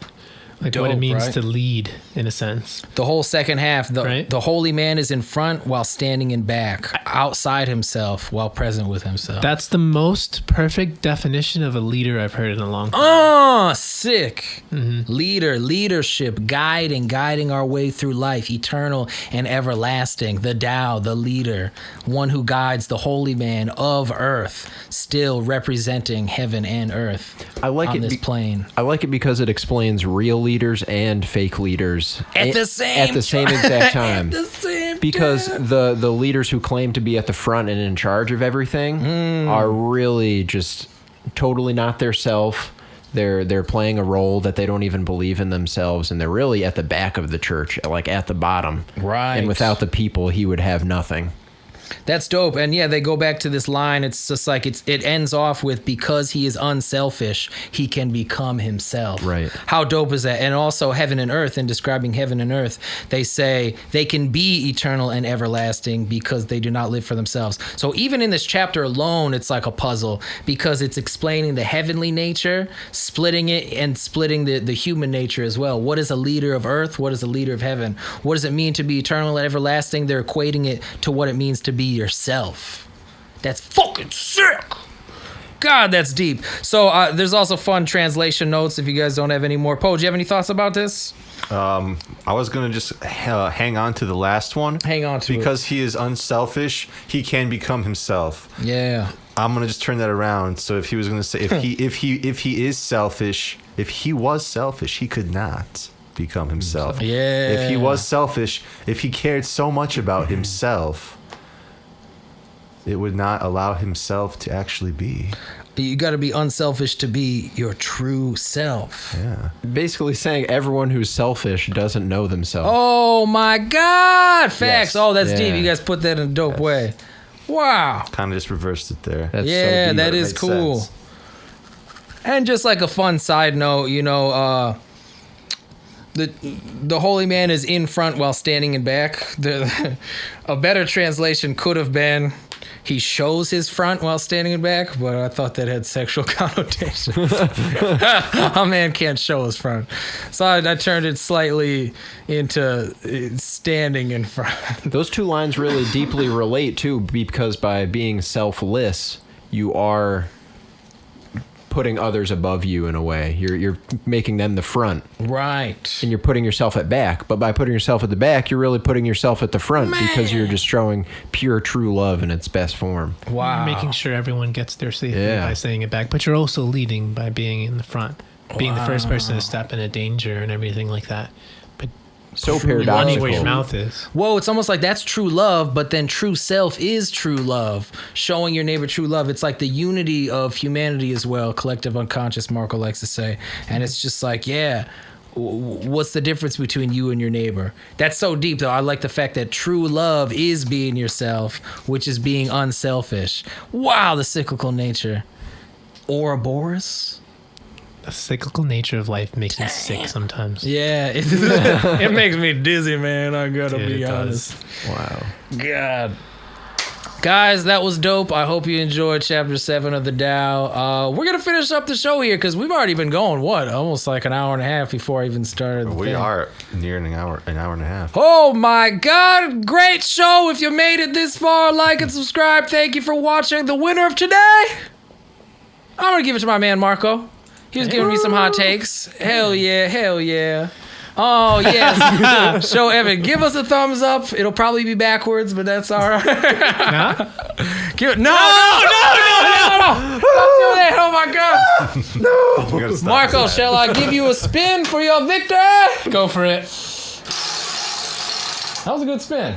A: Like
B: Dope,
A: what it means
B: right?
A: to lead, in a sense.
B: The whole second half,
A: Right?
B: the holy man is in front while standing in back, outside himself while present with himself.
A: That's the most perfect definition of a leader I've heard in a long time.
B: Oh, sick.
A: Mm-hmm.
B: Leadership, guiding our way through life, eternal and everlasting. The Dao, the leader, one who guides the holy man of earth, still representing heaven and earth
C: I like
B: on
C: it
B: this plane.
C: I like it because it explains real leaders and fake leaders
B: At the same
C: exact time.
B: At the same
C: Because
B: time.
C: the leaders who claim to be at the front and in charge of everything are really just totally not their self. They're playing a role that they don't even believe in themselves, and they're really at the back of the church, like at the bottom.
B: Right.
C: And without the people, he would have nothing.
B: That's dope. And yeah, they go back to this line. It's just like it ends off with, because he is unselfish, he can become himself.
C: Right.
B: How dope is that? And also heaven and earth, in describing heaven and earth, they say they can be eternal and everlasting because they do not live for themselves. So even in this chapter alone, it's like a puzzle, because it's explaining the heavenly nature, splitting it, and splitting the human nature as well. What is a leader of earth? What is a leader of heaven? What does it mean to be eternal and everlasting? They're equating it to what it means to be yourself. That's fucking sick. God, that's deep. So there's also fun translation notes if you guys don't have any more. Poe, do you have any thoughts about this?
D: I was gonna just hang on to the last one.
B: Hang on to it.
D: Because he is unselfish, he can become himself.
B: Yeah.
D: I'm gonna just turn that around. So if he was gonna say if he is selfish, if he was selfish, he could not become himself.
B: Yeah.
D: If he was selfish, if he cared so much about himself, it would not allow himself to actually be.
B: You got to be unselfish to be your true self.
D: Yeah.
C: Basically saying everyone who's selfish doesn't know themselves.
B: Oh my God. Facts.
D: Yes.
B: Oh, that's
C: Yeah.
B: deep. You guys put that in a dope way. Wow.
D: Kind of just reversed it there.
C: That's
B: Yeah,
C: so deep.
B: that
D: It
B: is
D: makes
B: cool.
D: sense.
B: And just like a fun side note, the holy man is in front while standing in back. A better translation could have been, he shows his front while standing in back, but I thought that had sexual connotations. A man can't show his front. So I turned it slightly into standing in front.
C: Those two lines really deeply relate too, because by being selfless, you are putting others above you in a way. You're making them the front,
B: Right.
C: and you're putting yourself at back. But by putting yourself at the back, you're really putting yourself at the front, because you're just showing pure, true love in its best form.
B: Wow.
A: Making sure everyone gets their safety
C: Yeah.
A: by saying it back. But you're also leading by being in the front, being the first person to step in a danger and everything like that. But
C: So
A: running
C: paradoxical.
A: where your mouth is.
B: Whoa, it's almost like that's true love, but then true self is true love. Showing your neighbor true love. It's like the unity of humanity as well, collective unconscious, Marco likes to say. And it's just like, yeah, what's the difference between you and your neighbor? That's so deep, though. I like the fact that true love is being yourself, which is being unselfish. Wow, the cyclical nature. Ouroboros?
A: The cyclical nature of life makes me sick sometimes.
B: Yeah, it makes me dizzy, man. I gotta
A: Dude,
B: be
A: it
B: honest.
A: does.
C: Wow.
B: God. Guys, that was dope. I hope you enjoyed Chapter 7 of the Dao. We're going to finish up the show here because we've already been going, almost like an hour and a half before I even started the
D: We
B: thing.
D: are near an hour and a half.
B: Oh my God, great show. If you made it this far, like and subscribe. Thank you for watching. The winner of today, I'm going to give it to my man, Marco. He was giving me some hot takes. Hell yeah, hell yeah. Oh, yes. Show Evan. Give us a thumbs up. It'll probably be backwards, but that's all right.
A: Nah?
B: No. Don't do that. Oh, my God.
D: We gotta stop
B: Marco,
D: that.
B: shall I give you a spin for your victory?
A: Go for it.
B: That was a good spin.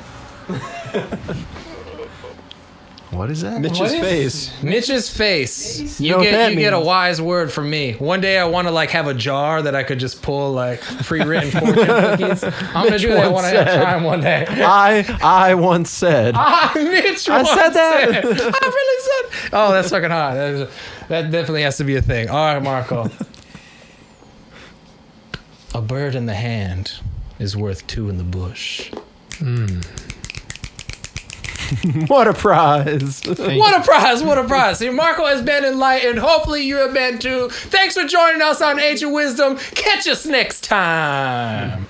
D: What is that?
C: Mitch's face.
B: Mitch's face.
C: You know what that
B: You get a
C: means.
B: wise word from me. One day I want to like have a jar that I could just pull like pre-written fortune cookies. I'm gonna
C: Mitch
B: do that when
C: once
B: I have
C: said-
B: time one day.
C: I once said.
B: Mitch
C: I
B: once
C: said that.
B: I really said. Oh, that's fucking hot. That definitely has to be a thing. All right, Marco. A bird in the hand is worth two in the bush.
C: What a prize.
B: What a prize! What a prize! See, Marco has been enlightened. Hopefully, you have been too. Thanks for joining us on Age of Wisdom. Catch us next time.